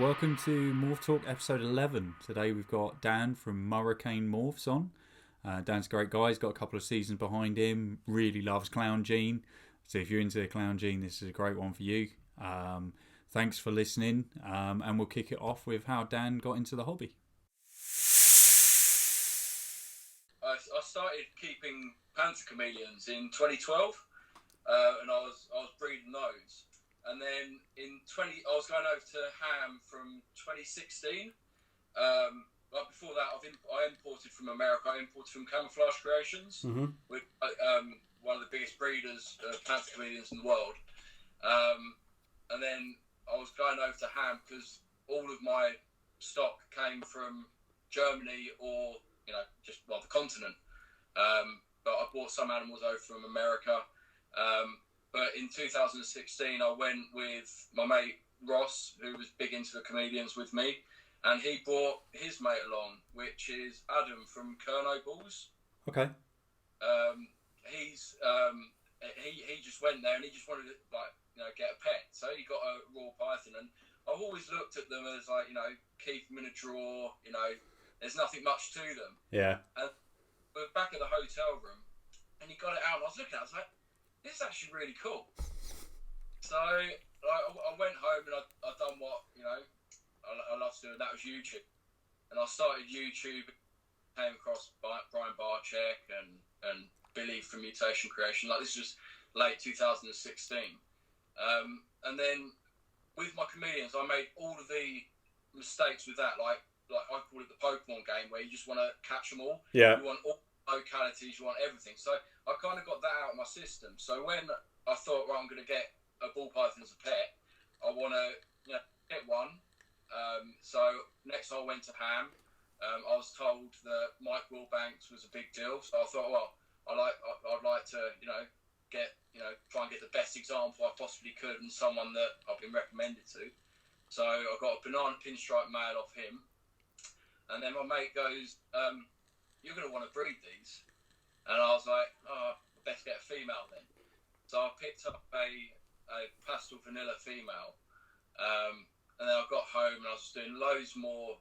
Welcome to Morph Talk episode 11. Today we've got Dan from Murricane Morphs on. Dan's a great guy, he's got a couple of seasons behind him, really loves Clown Gene. So if you're into the Clown Gene, this is a great one for you. Thanks for listening, and we'll kick it off with how Dan got into the hobby. I started keeping panther chameleons in 2012, and I was breeding those. And then I was going over to Ham from 2016. But before that, I imported from America. I imported from Camouflage Creations, with one of the biggest breeders of panther chameleons in the world. And then I was going over to Ham because all of my stock came from Germany or just the continent. But I bought some animals over from America. But in 2016, I went with my mate Ross, who was big into the chameleons with me, and he brought his mate along, which is Adam from Kerno Balls. Okay. He just went there and he just wanted to get a pet, so he got a raw python. And I've always looked at them as keep them in a drawer. There's nothing much to them. Yeah. And we're back at the hotel room, and he got it out, and I was looking at it, I was like, this is actually really cool. So I went home and I done what I love to do, and that was YouTube. And I started YouTube, came across Brian Barczyk and Billy from Mutation Creation. This was late 2016. And then with my chameleons, I made all of the mistakes with that. Like I call it the Pokemon game, where you just want to catch them all. Yeah. You want all localities, you want everything. So I kind of got that out of my system. So when I thought, I'm going to get a ball python as a pet, I want to get one. So next I went to Ham. I was told that Mike Wilbanks was a big deal. So I thought, I'd like to try and get the best example I possibly could, and someone that I've been recommended to. So I got a banana pinstripe male off him, and then my mate goes, you're going to want to breed these. And I was like, best get a female then. So I picked up a pastel vanilla female. And then I got home and I was doing loads more,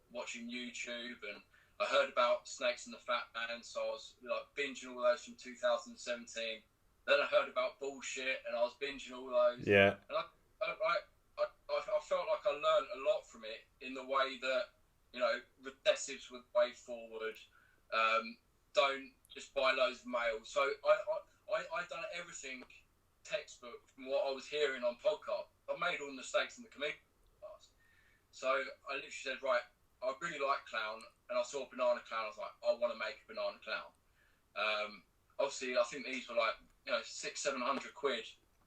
watching YouTube. And I heard about Snakes and the Fat Man, so I was binging all those from 2017. Then I heard about Bullshit, and I was binging all those. Yeah. And I felt like I learned a lot from it, in the way that, recessives were the way forward. Don't just buy loads of males. So I done everything textbook from what I was hearing on podcast. I made all the mistakes in the community class. So I literally said, right, I really like clown, and I saw a banana clown. I was like, I want to make a banana clown. Obviously, I think these were £600-700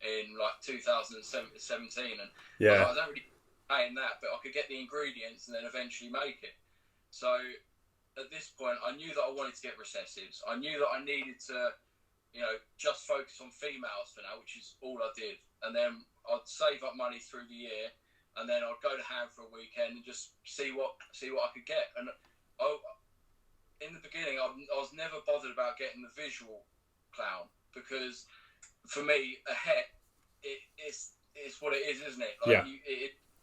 in 2017, and yeah, I don't really pay in that, but I could get the ingredients and then eventually make it. So at this point, I knew that I wanted to get recessives. I knew that I needed to, just focus on females for now, which is all I did. And then I'd save up money through the year, and then I'd go to Ham for a weekend and just see what I could get. And in the beginning, I was never bothered about getting the visual clown, because for me, a het, it's what it is, isn't it?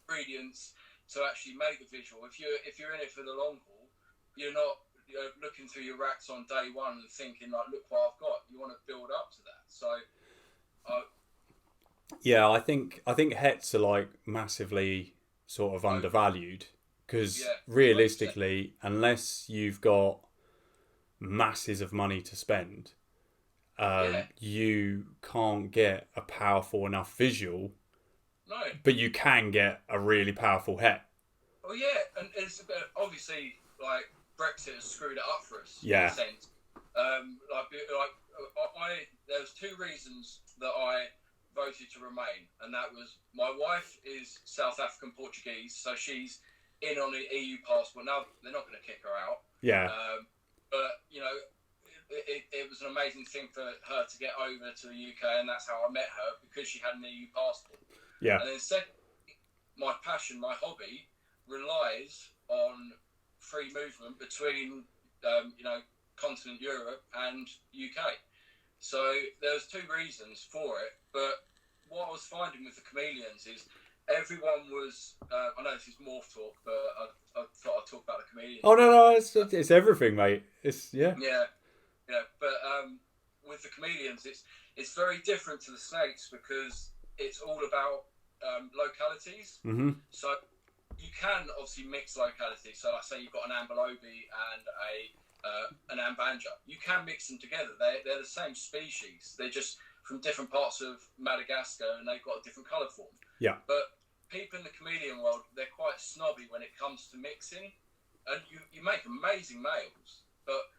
Ingredients to actually make the visual. If you're in it for the long haul, you're not looking through your racks on day one and thinking, look what I've got. You want to build up to that. So, yeah, I think hets are massively sort of undervalued, because realistically, unless you've got masses of money to spend, you can't get a powerful enough visual. No. But you can get a really powerful het. Oh yeah, and it's obviously Brexit has screwed it up for us. Yeah. In a sense. There was two reasons that I voted to remain, and that was, my wife is South African Portuguese, so she's in on the EU passport. Now they're not going to kick her out. Yeah. But it was an amazing thing for her to get over to the UK, and that's how I met her, because she had an EU passport. Yeah. And then second, my passion, my hobby, relies on free movement between, continent Europe and UK. So there's two reasons for it, but what I was finding with the Chameleons is everyone was. I know this is Morph talk, but I thought I'd talk about the Chameleons. Oh no, it's everything, mate. It's Yeah. But with the Chameleons, it's very different to the snakes because it's all about localities. Mm-hmm. So you can obviously mix localities. So, like, say you've got an ambilobi and an ambanja. You can mix them together. They're the same species. They're just from different parts of Madagascar, and they've got a different colour form. Yeah. But people in the chameleon world, they're quite snobby when it comes to mixing, and you make amazing males, but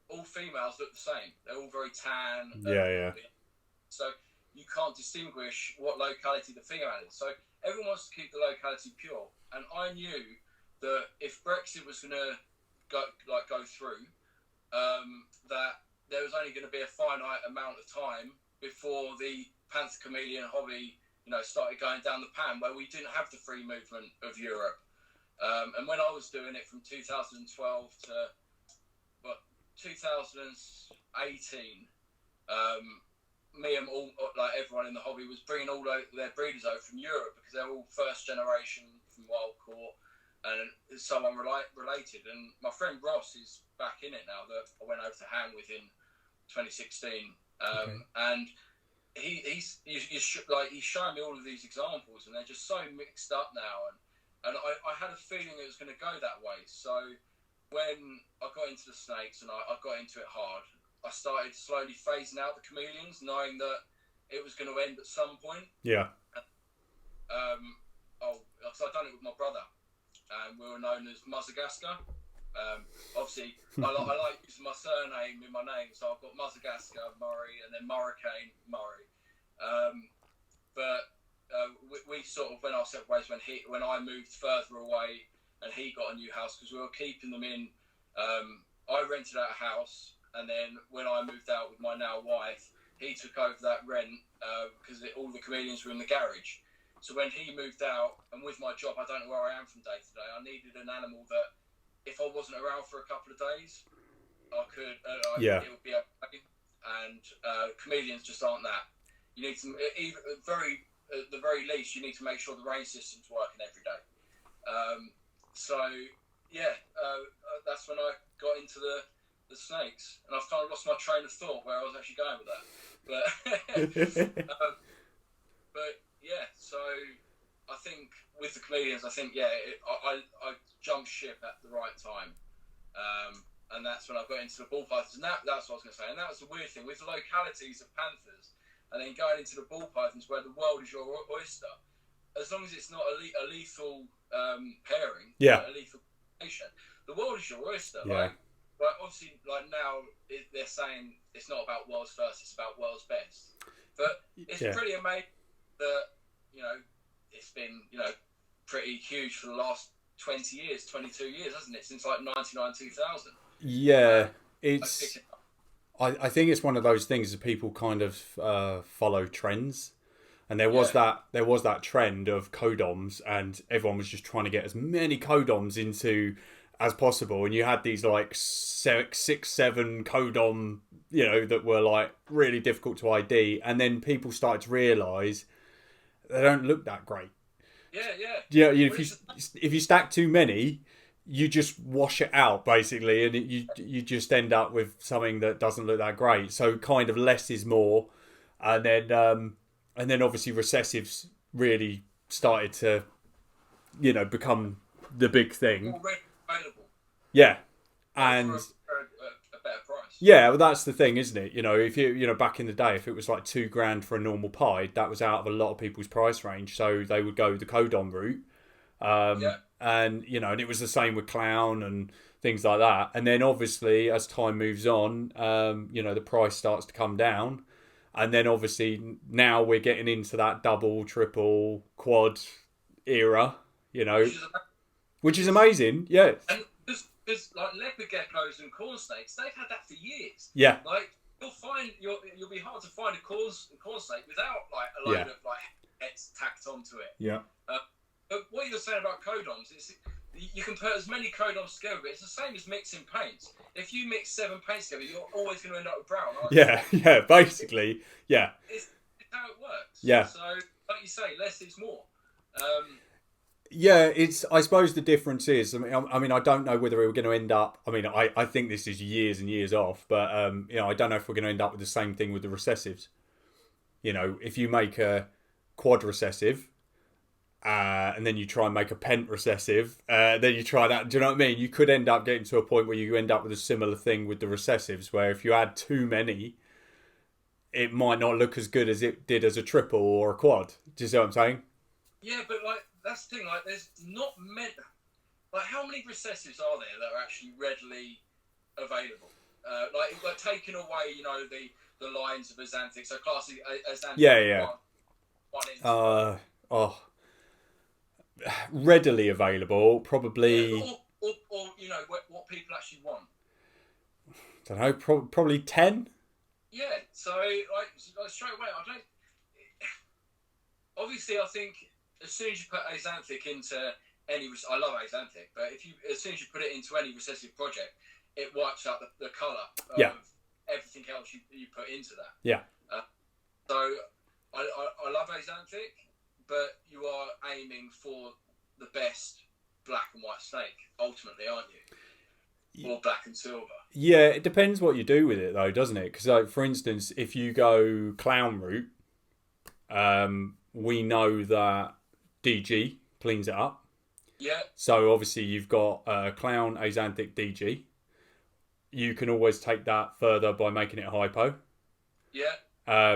all females look the same. They're all very tan. Yeah. So you can't distinguish what locality the female is. So everyone wants to keep the locality pure. And I knew that if Brexit was going to go through, that there was only going to be a finite amount of time before the panther chameleon hobby, started going down the pan, where we didn't have the free movement of Europe. And when I was doing it from 2012 to 2018, me and everyone in the hobby was bringing all their breeders over from Europe because they're all first generation from wild caught and so on related. And my friend Ross is back in it now that I went over to Ham with in 2016. And he's showing me all of these examples, and they're just so mixed up now. And I had a feeling it was going to go that way. So when I got into the snakes and I got into it hard, I started slowly phasing out the chameleons, knowing that it was going to end at some point. Yeah. So I'd done it with my brother, and we were known as Madagascar. Obviously, I like using my surname in my name, so I've got Madagascar, Murray, and then Murricane, Murray. We sort of went our separate ways when I moved further away, and he got a new house because we were keeping them in. I rented out a house. And then when I moved out with my now wife, he took over that rent because all the chameleons were in the garage. So when he moved out, and with my job, I don't know where I am from day to day, I needed an animal that if I wasn't around for a couple of days, I could, it would be okay. And chameleons just aren't that. You need to, at the very least, you need to make sure the range system's working every day. That's when I got into the snakes, and I've kind of lost my train of thought where I was actually going with that. So I think with the chameleons, I jumped ship at the right time, and that's when I got into the ball pythons. And that's what I was going to say. And that was the weird thing with the localities of panthers, and then going into the ball pythons where the world is your oyster. As long as it's not a lethal pairing, a lethal combination, the world is your oyster. Yeah. But obviously, now they're saying it's not about world's first; it's about world's best. But it's pretty amazing that it's been pretty huge for the last 20 years, 22 years, hasn't it? Since 99, 2000. Yeah, I think it's one of those things that people kind of follow trends, and there was that trend of Codoms, and everyone was just trying to get as many Codoms into as possible, and you had these 6-7 Codom, that were really difficult to ID, and then people started to realise they don't look that great. Yeah. If you stack too many, you just wash it out basically, and you just end up with something that doesn't look that great. So kind of less is more, and then obviously recessives really started to, become the big thing. Available. Yeah, and for a better price. Yeah, well, that's the thing, isn't it? If you back in the day, if it was $2,000 for a normal pied, that was out of a lot of people's price range, so they would go the Codom route. And and it was the same with Clown and things like that. And then obviously as time moves on, the price starts to come down, and then obviously now we're getting into that double, triple, quad era. Which is amazing, yeah. And there's leopard geckos and corn snakes, they've had that for years. Yeah. You'll be hard to find a corn snake without a load of heads tacked onto it. Yeah. But what you're saying about Codoms is you can put as many Codoms together, but it's the same as mixing paints. If you mix 7 paints together, you're always going to end up with brown, aren't you? Yeah, basically, yeah. It's how it works. Yeah. So, like you say, less is more. Yeah, I suppose the difference is, I mean, I don't know whether we're going to end up. I mean, I think this is years and years off, but I don't know if we're going to end up with the same thing with the recessives. If you make a quad recessive, and then you try and make a pent recessive, then you try that. Do you know what I mean? You could end up getting to a point where you end up with a similar thing with the recessives, where if you add too many, it might not look as good as it did as a triple or a quad. Do you see what I'm saying? Yeah, but that's the thing. There's not many. How many recessives are there that are actually readily available? Taking away, the lines of Azanthic. So classically, Azanthic. Yeah. One inch. Readily available, probably. Yeah, or what people actually want. I don't know, probably 10. Yeah, so straight away, I don't. Obviously, I think as soon as you put Azanthic into any, I love Azanthic, but as soon as you put it into any recessive project, it wipes out the colour of everything else you put into that. Yeah. So I love Azanthic, but you are aiming for the best black and white snake, ultimately, aren't you? Or black and silver. Yeah, it depends what you do with it, though, doesn't it? Because, for instance, if you go clown route, we know that DG cleans it up. Yeah. So, obviously, you've got clown Azanthic DG. You can always take that further by making it hypo. Yeah.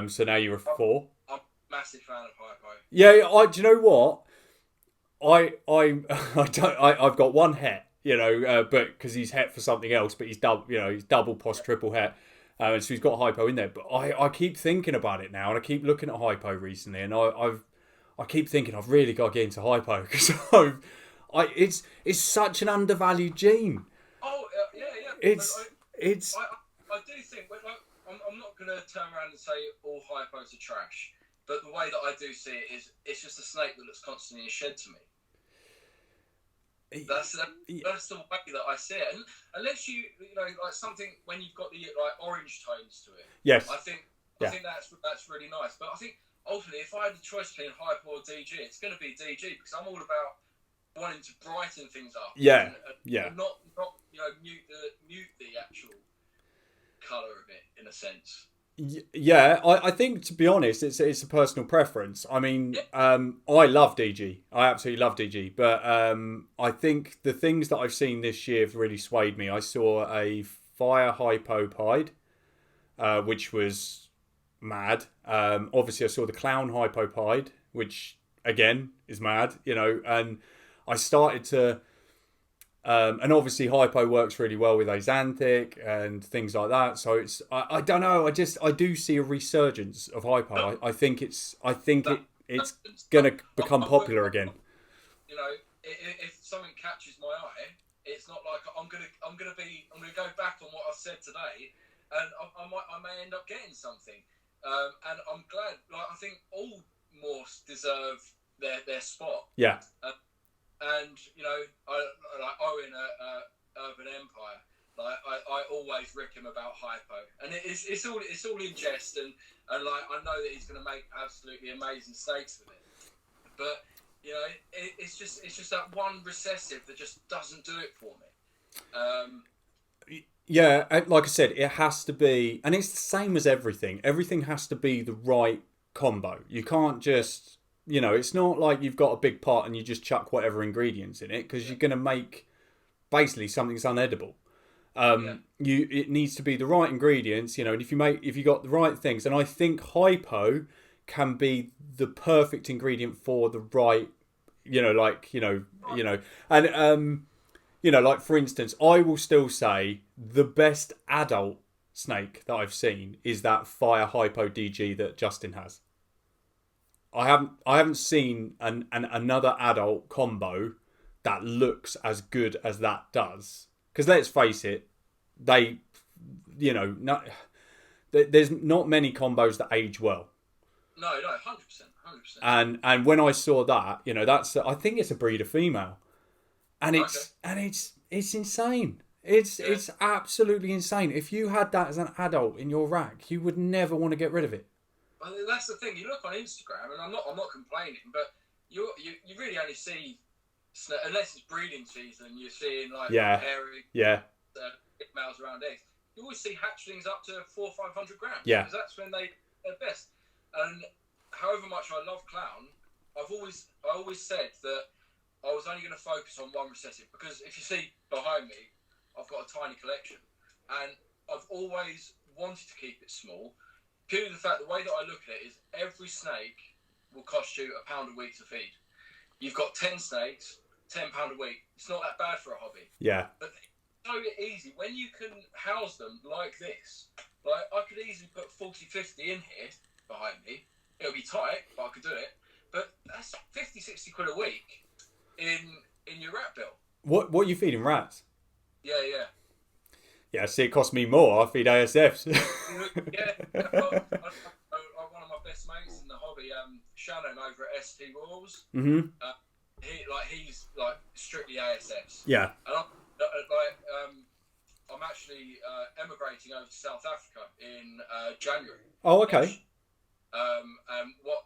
So now you're a 4. I'm a massive fan of hypo. Yeah, do you know what? I've got one het. But because he's het for something else, but he's double, he's double pos triple het, so he's got hypo in there. But I keep thinking about it now, and I keep looking at hypo recently, and I keep thinking I've really got to get into hypo because it's such an undervalued gene. Oh yeah. I do think, I'm not going to turn around and say all hypos are trash, but the way that I do see it is it's just a snake that looks constantly in shed to me. That's the way that I see it. And unless you something when you've got the orange tones to it. Yes. I think that's really nice. But I think ultimately, if I had the choice between hypo or DG, it's going to be DG because I'm all about wanting to brighten things up. Yeah. And not mute the actual colour of it in a sense. Yeah, I think, to be honest, it's a personal preference. I mean, I love DG. I absolutely love DG. But I think the things that I've seen this year have really swayed me. I saw a fire hypo pied, which was mad. Obviously, I saw the clown hypo pied, which, again, is mad, and I started to... and obviously hypo works really well with Azanthic and things like that. So I don't know. I do see a resurgence of hypo. I think it's going to become popular again. If something catches my eye, it's not like I'm gonna go back on what I said today, and I may end up getting something. And I'm glad. I think all morphs deserve their spot. Yeah. And I Owen at Urban Empire, I always rick him about hypo, and it's all in jest, and I know that he's going to make absolutely amazing snakes with it, but it's just that one recessive that just doesn't do it for me. Yeah, like I said, it has to be, and it's the same as everything. Everything has to be the right combo. You can't just. It's not like you've got a big pot and you just chuck whatever ingredients in it because you're going to make basically something that's unedible. It needs to be the right ingredients, and if you got the right things, and I think hypo can be the perfect ingredient for the right, and for instance, I will still say the best adult snake that I've seen is that fire hypo DG that Justin has. I haven't seen another adult combo that looks as good as that does. Because let's face it, there's not many combos that age well. No, 100%. And when I saw that, I think it's a breeder female, and it's insane. It's absolutely insane. If you had that as an adult in your rack, you would never want to get rid of it. Well, that's the thing. You look on Instagram, and I'm not complaining, but you really only see, unless it's breeding season, you're seeing like hairy males around eggs. You always see hatchlings up to 400 or 500 grams. Yeah, because that's when they're best. And however much I love Clown, I always said that I was only going to focus on one recessive, because if you see behind me, I've got a tiny collection, and I've always wanted to keep it small. Purely the fact, the way that I look at it is every snake will cost you £1 a week to feed. You've got 10 snakes, £10 a week. It's not that bad for a hobby. Yeah. But it's so easy when you can house them like this. Like, I could easily put 40, 50 in here behind me. It'll be tight, but I could do it. But that's 50, 60 quid a week in your rat bill. What are you feeding rats? Yeah. Yeah, see, it costs me more. I feed ASFs. Yeah. One of my best mates in the hobby, Shannon over at ST Royals. Mm-hmm. He's strictly ASFs. Yeah. And I'm actually emigrating over to South Africa in January. Oh, okay. And what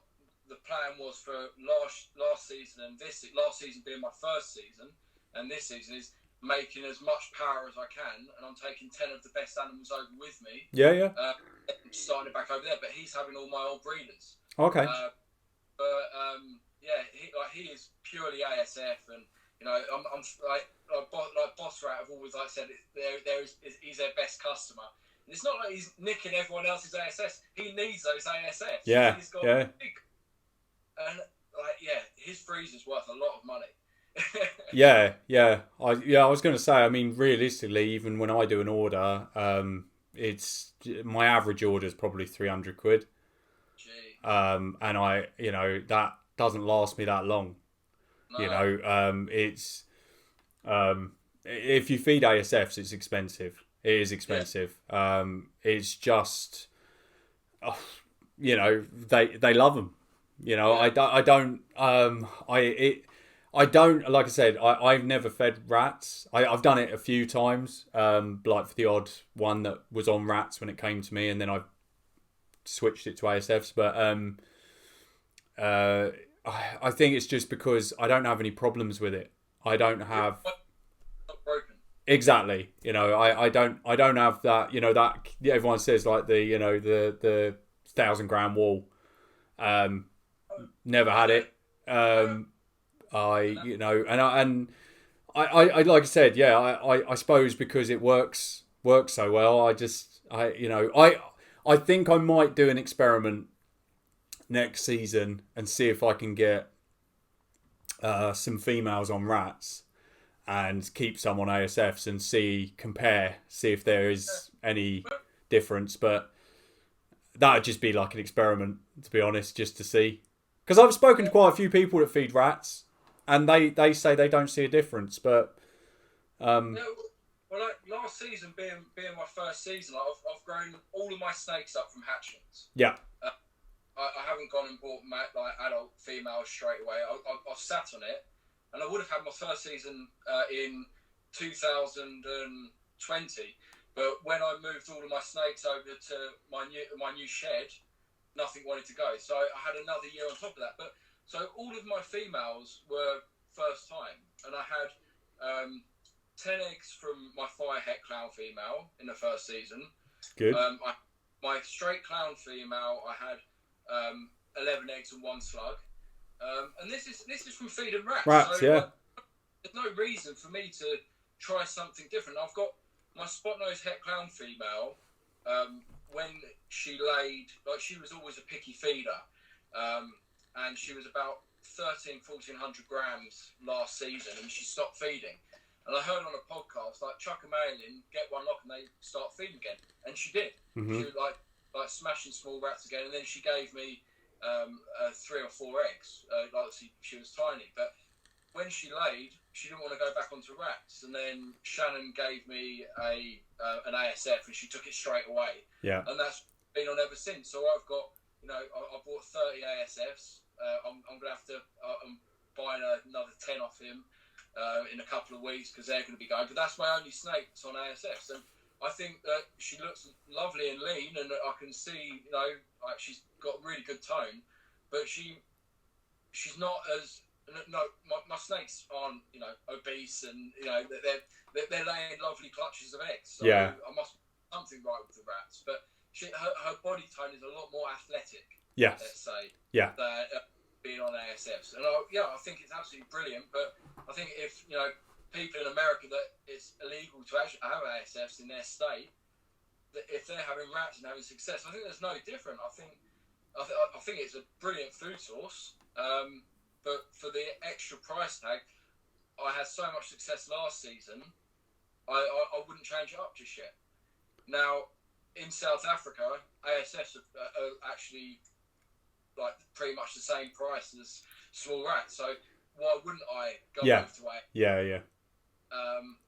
the plan was for last season and last season being my first season, and this season is making as much power as I can, and I'm taking 10 of the best animals over with me. Yeah. Starting it back over there, but he's having all my old breeders. Okay. He is purely ASF, and I'm like Boss Rat have always said he's their best customer. And it's not like he's nicking everyone else's ASFs. He needs those ASFs. Yeah. He's got big, and his freezer's worth a lot of money. Yeah. I was going to say, I mean, realistically, even when I do an order, it's my average order is probably 300 quid. Gee. And that doesn't last me that long. No. It's if you feed ASFs, it's expensive. It is expensive. Yeah. It's just, they love them. I don't, like I said, I've never fed rats. I've done it a few times, like for the odd one that was on rats when it came to me, and then I switched it to ASFs. But I think it's just because I don't have any problems with it. I don't have... Not broken. Exactly. I don't have that, that everyone says, like the 1,000-gram wall. Never had it. I like I said, I suppose because it works so well, I think I might do an experiment next season and see if I can get some females on rats and keep some on ASFs and see if there is any difference. But that would just be like an experiment, to be honest, just to see. Because I've spoken to quite a few people that feed rats, and they say they don't see a difference. But last season being my first season, I've grown all of my snakes up from hatchlings. Yeah. I haven't gone and bought adult females straight away. I've sat on it, and I would have had my first season in 2020. But when I moved all of my snakes over to my new shed, nothing wanted to go. So I had another year on top of that. But so all of my females were first time, and I had 10 eggs from my fire het clown female in the first season. Good. My straight clown female, I had 11 eggs and 1 slug. And this is from feeding rats. Rats, so, yeah. There's no reason for me to try something different. I've got my spot-nosed het clown female. When she laid, she was always a picky feeder, and she was about 1,400 grams last season, and she stopped feeding. And I heard on a podcast, chuck a male in, get one lock, and they start feeding again. And she did. Mm-hmm. She was like smashing small rats again, and then she gave me 3 or 4 eggs. She was tiny, but when she laid, she didn't want to go back onto rats. And then Shannon gave me an ASF, and she took it straight away. Yeah. And that's been on ever since. So I've got, I bought 30 ASFs. I'm going to have to, I'm buying another 10 off him in a couple of weeks because they're going to be going. But that's my only snake that's on ASFs. And I think that she looks lovely and lean, and I can see, like she's got really good tone, but she's not as my snakes aren't obese, and they're laying lovely clutches of eggs. So Yeah. I must something right with the rats, but her body tone is a lot more athletic. Yes. Let's say. Yeah. Than being on ASFs, and I think it's absolutely brilliant. But I think if people in America that it's illegal to actually have ASFs in their state, that if they're having rats and having success, I think there's no different. I think it's a brilliant food source. But for the extra price tag, I had so much success last season, I wouldn't change it up just yet. Now, in South Africa, ASFs are actually like pretty much the same price as small rats. So why wouldn't I go over to A? Yeah.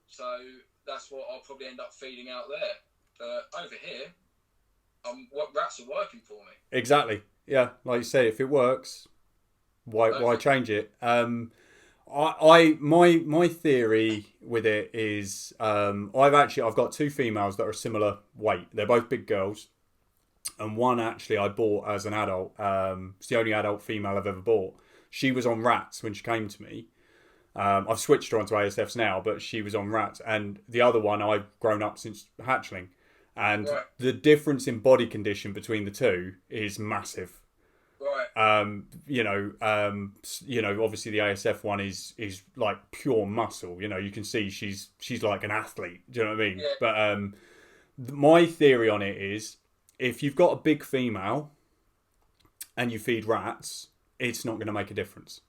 So that's what I'll probably end up feeding out there. But over here, what rats are working for me. Exactly. Yeah, like you say, if it works, why change it? My theory with it is I've got two females that are similar weight. They're both big girls, and one actually I bought as an adult. It's the only adult female I've ever bought. She was on rats when she came to me. I've switched her onto ASFs now, but she was on rats, and the other one I've grown up since hatchling, and the difference in body condition between the two is massive. Right. Obviously the ASF one is like pure muscle. You can see she's like an athlete. Do you know what I mean? Yeah. But my theory on it is, if you've got a big female and you feed rats, it's not going to make a difference.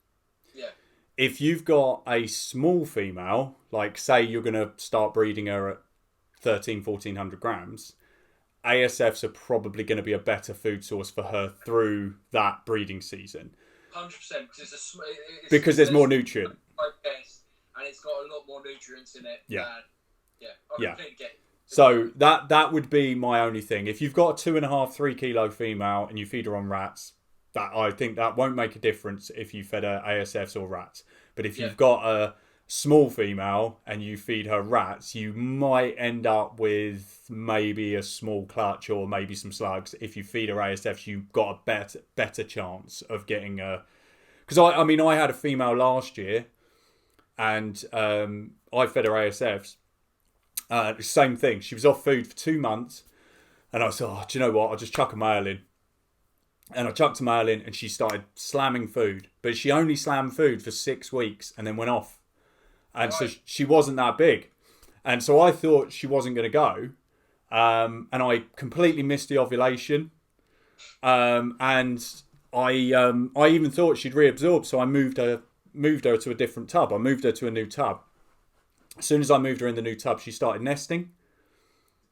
Yeah. If you've got a small female, like say you're going to start breeding her at 1,400 grams, ASFs are probably going to be a better food source for her through that breeding season. 100%, because there's more nutrient. And it's got a lot more nutrients in it. Yeah. I completely get it. So that would be my only thing. If you've got a 2.5-3 kilo female and you feed her on rats, I think that won't make a difference if you fed her ASFs or rats. But if you've got a small female and you feed her rats, you might end up with maybe a small clutch or maybe some slugs. If you feed her ASFs, you've got a better chance of getting a... Because I had a female last year, and I fed her ASFs. Same thing. She was off food for 2 months, and I said, do you know what? I'll just chuck a male in. And I chucked a male in, and she started slamming food. But she only slammed food for 6 weeks and then went off. And so she wasn't that big. And so I thought she wasn't going to go. And I completely missed the ovulation. And I even thought she'd reabsorb. So I moved her to a different tub. I moved her to a new tub. As soon as I moved her in the new tub, she started nesting.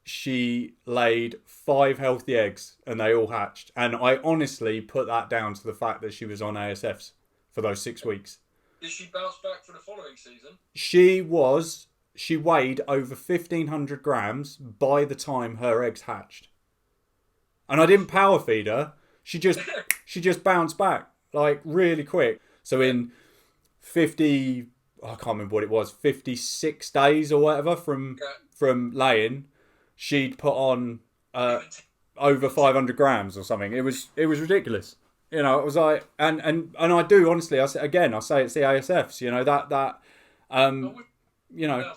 She laid 5 healthy eggs and they all hatched. And I honestly put that down to the fact that she was on ASFs for those 6 weeks. Did she bounce back for the following season? She weighed over 1,500 grams by the time her eggs hatched. And I didn't power feed her. She just bounced back like really quick. So in 50, I can't remember what it was, 56 days or whatever from laying, she'd put on over 500 grams or something. It was ridiculous. It was like, and I do honestly. I say it's the ASFs. I wouldn't doubt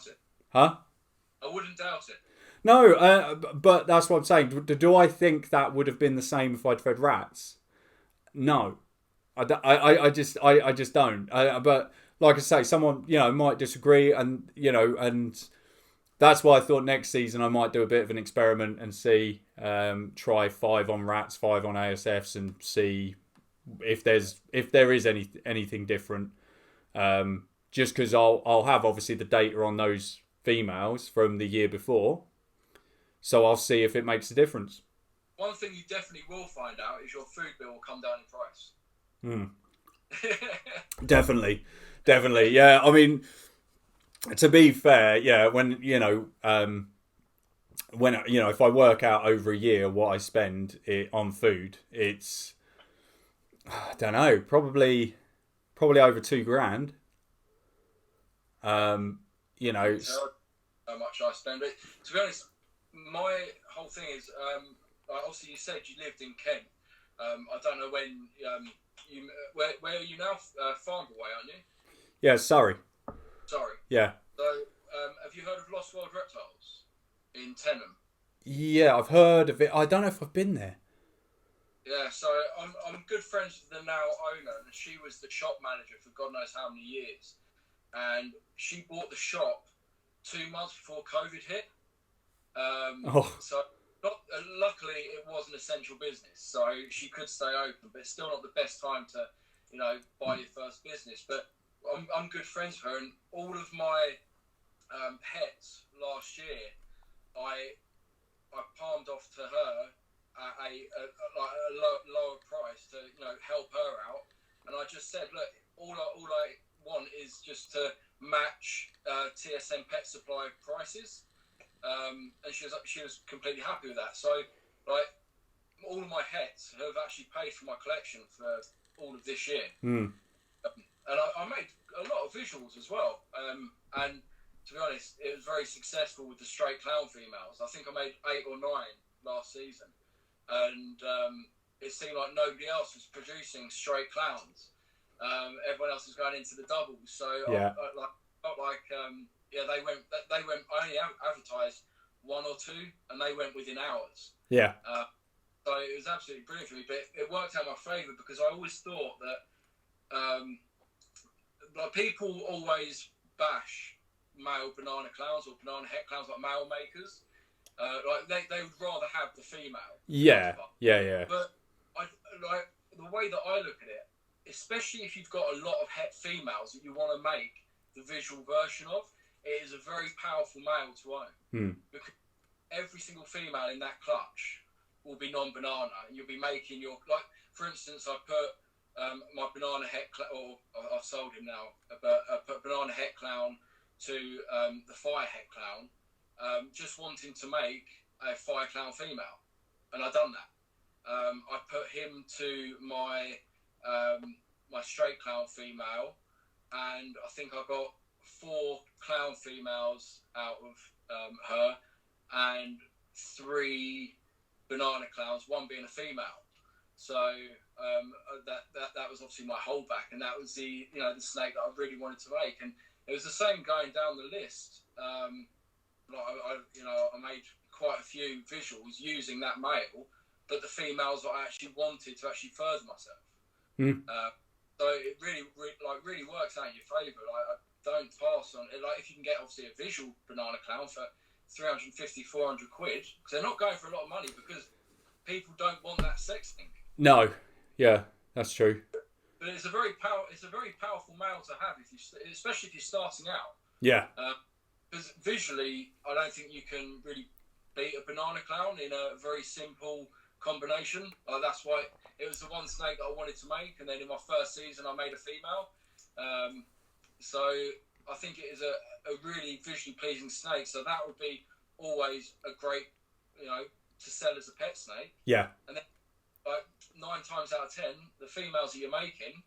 it. Huh? I wouldn't doubt it. No, but that's what I'm saying. Do I think that would have been the same if I'd fed rats? No, I just don't. But like I say, someone might disagree, and that's why I thought next season I might do a bit of an experiment and see, try 5 on rats, 5 on ASFs, and see if there is anything different. Just because I'll have obviously the data on those females from the year before, so I'll see if it makes a difference. One thing you definitely will find out is your food bill will come down in price. Definitely, yeah. I mean, to be fair, yeah. When if I work out over a year what I spend on food, it's, I don't know, probably over $2,000. How much I spend. But to be honest, my whole thing is, obviously you said you lived in Kent. I don't know when where are you now? Farnborough, aren't you? Yeah, sorry. Sorry. Yeah. So, have you heard of Lost World Reptiles in Tenham? Yeah, I've heard of it. I don't know if I've been there. Yeah, so I'm good friends with the now owner, and she was the shop manager for God knows how many years. And she bought the shop 2 months before COVID hit. So, luckily, it was an essential business, so she could stay open. But it's still not the best time to, buy your first business. But I'm good friends with her, and all of my pets last year, I palmed off to her at a lower price to help her out, and I just said, look, all I want is just to match TSM Pet Supply prices, and she was completely happy with that. So all of my pets have actually paid for my collection for all of this year, and I made a lot of visuals as well, and to be honest, it was very successful with the straight clown females. I think I made 8 or 9 last season. And it seemed like nobody else was producing straight clowns. Everyone else was going into the doubles. So yeah. I felt like they went. I only advertised 1 or 2, and they went within hours. Yeah. So it was absolutely brilliant for me. But it worked out in my favour because I always thought that people always bash male banana clowns or banana het clowns like male makers. They would rather have the female. Yeah. But the way that I look at it, especially if you've got a lot of het females that you want to make the visual version of, it is a very powerful male to own. Because every single female in that clutch will be non-banana, and you'll be making your, for instance, I put my banana het or I've sold him now, but I put banana het clown to the fire het clown. Just wanting to make a fire clown female, and I've done that. I put him to my my straight clown female, and I think I got 4 clown females out of her, and 3 banana clowns, 1 being a female. So that was obviously my holdback, and that was the snake that I really wanted to make, and it was the same going down the list. I made quite a few visuals using that male, but the females that I actually wanted to actually further myself. So it really works out in your favour. I don't pass on it. If you can get obviously a visual banana clown for 350, 400 quid, because they're not going for a lot of money because people don't want that sex thing. No, yeah, that's true. But it's a very powerful male to have especially if you're starting out. Yeah. Because visually, I don't think you can really beat a banana clown in a very simple combination. That's why it was the one snake that I wanted to make, and then in my first season, I made a female. So I think it is a really visually pleasing snake. So that would be always a great, to sell as a pet snake. Yeah. And then, 9 times out of 10, the females that you're making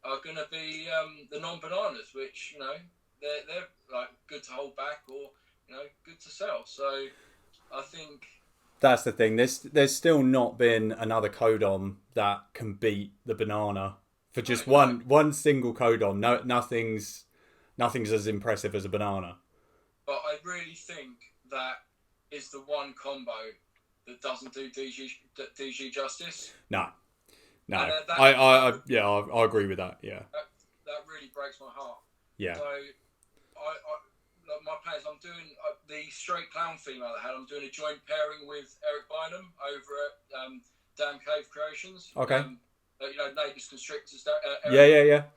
are going to be the non-bananas, which they're good to hold back or good to sell. So I think that's the thing. There's still not been another Codom that can beat the banana for just one single Codom. No, nothing's as impressive as a banana. But I really think that is the one combo that doesn't do DG justice. No. I agree with that. Yeah. That really breaks my heart. Yeah. So my plans, I'm doing the straight clown female I had. I'm doing a joint pairing with Eric Bynum over at Damn Cave Creations. Okay. Neighbours Constrictors. Eric. Yeah.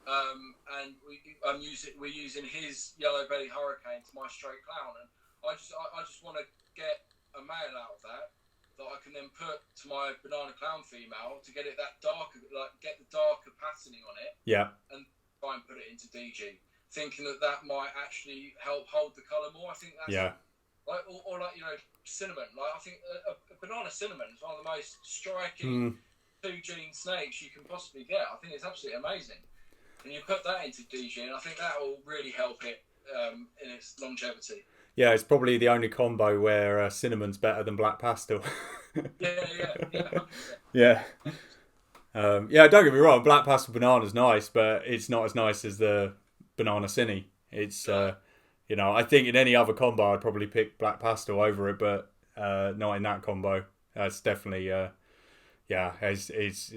And we're using his yellow belly hurricane to my straight clown, and I just want to get a male out of that I can then put to my banana clown female to get it that darker, get the darker patterning on it. Yeah. And try and put it into DG, thinking that might actually help hold the colour more. I think that's cinnamon. I think a banana cinnamon is one of the most striking 2-gene snakes you can possibly get. I think it's absolutely amazing. And you put that into DG, and I think that will really help it in its longevity. Yeah, it's probably the only combo where cinnamon's better than black pastel. Yeah. Yeah. Yeah, don't get me wrong, black pastel banana's nice, but it's not as nice as the banana cinny. It's, I think in any other combo I'd probably pick black pastel over it, but not in that combo. It's definitely, it's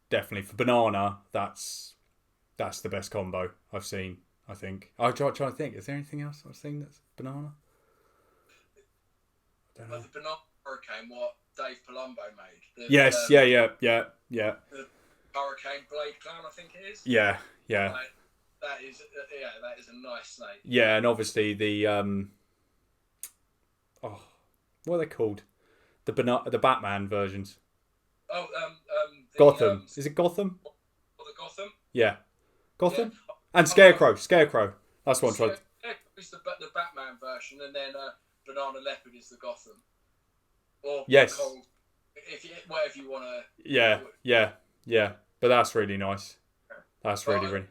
definitely for banana. That's the best combo I've seen. I think. I'm trying to think. Is there anything else I've seen that's banana? I don't know. The banana hurricane, what Dave Palumbo made. Yes. Yeah. The hurricane blade clown, I think it is. Yeah. That is a nice snake. Yeah, and obviously the what are they called? The Batman versions. Oh, Gotham. Is it Gotham? Or the Gotham? Yeah, Gotham. Yeah. And Scarecrow. That's one. Scarecrow is the Batman version, and then Banana Leopard is the Gotham. Or yes. Cold, whatever you want to. Yeah. But that's really nice. That's really.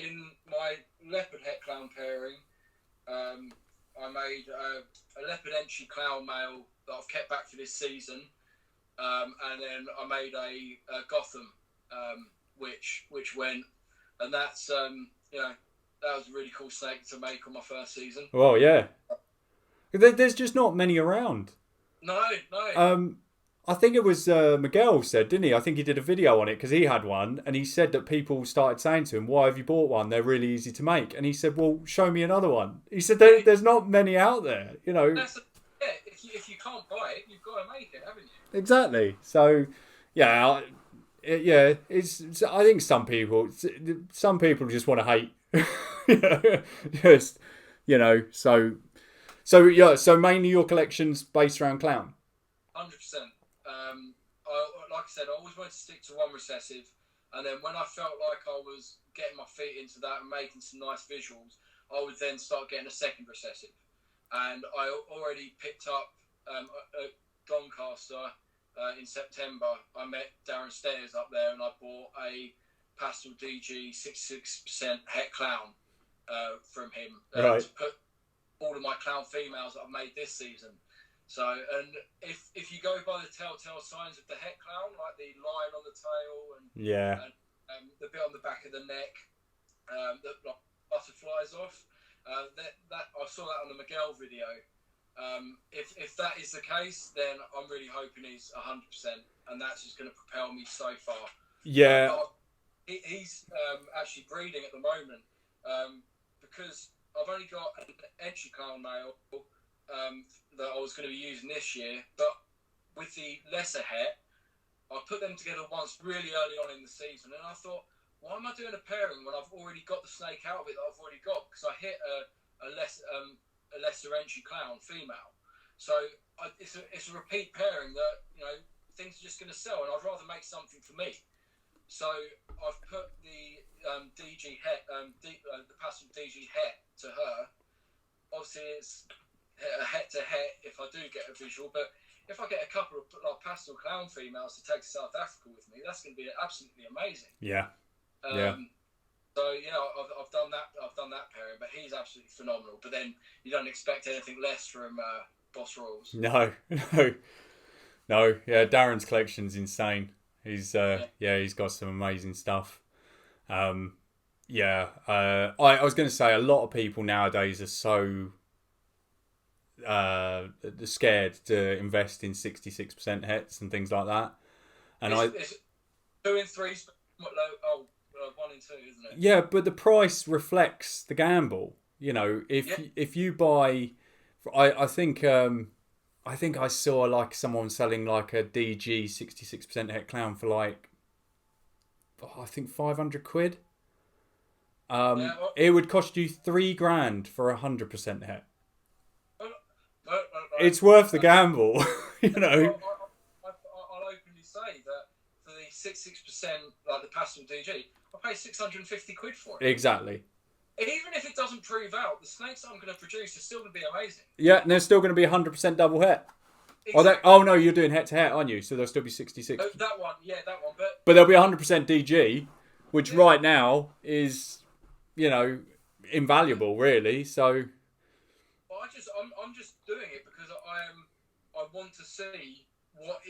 In my leopard het clown pairing, I made a leopard entry clown male that I've kept back for this season, and then I made a Gotham, which went, and that's that was a really cool snake to make on my first season. Well, yeah. There's just not many around. No. I think it was Miguel said, didn't he? I think he did a video on it because he had one, and he said that people started saying to him, "Why have you bought one? They're really easy to make." And he said, "Well, show me another one." He said, "There's not many out there, you know." If you can't buy it, you've got to make it, haven't you? Exactly. So, yeah. I think some people just want to hate. So mainly your collection's based around clown. 100%. Like I said, I always wanted to stick to one recessive, and then when I felt like I was getting my feet into that and making some nice visuals, I would then start getting a second recessive. And I already picked up a Doncaster in September. I met Darren Stairs up there, and I bought a Pastel DG 66% het clown from him to put all of my clown females that I've made this season. So, and if you go by the telltale signs of the het clown, like the line on the tail and the bit on the back of the neck that butterflies off, that I saw that on the Miguel video. If that is the case, then I'm really hoping he's 100%, and that's just going to propel me so far. Yeah. He's actually breeding at the moment because I've only got an entry clown male that I was going to be using this year, but with the lesser het, I put them together once really early on in the season, and I thought, why am I doing a pairing when I've already got the snake out of it that I've already got? Because I hit a lesser entry clown female, so it's a repeat pairing that things are just going to sell, and I'd rather make something for me. So I've put the DG het, the Pastel DG het to her. Obviously, it's a het to het if I do get a visual, but if I get a couple of pastel clown females to take to South Africa with me, that's going to be absolutely amazing. Yeah. So I've done that. I've done that pairing, but he's absolutely phenomenal. But then you don't expect anything less from Boss Royals. No. Yeah, Darren's collection's insane. He's he's got some amazing stuff. I was going to say a lot of people nowadays are so scared to invest in 66% hets and things like that. And it's 2 and 3, 1 and 2, isn't it? Yeah, but the price reflects the gamble. If you buy, I think I saw like someone selling like a DG 66% het clown for like I think 500 quid. It would cost you $3,000 for 100% het. It's worth the gamble, I'll openly say that for the 66%, like the Pastel DG, I pay 650 quid for it. Exactly. Even if it doesn't prove out, the snakes that I'm going to produce are still going to be amazing. Yeah, and they're still going to be 100% double het. Exactly. Oh no, you're doing het to het, aren't you? So they'll still be 66. That one. But they'll be 100% DG, which right now is, invaluable, really. So I'm just doing it because I want to see what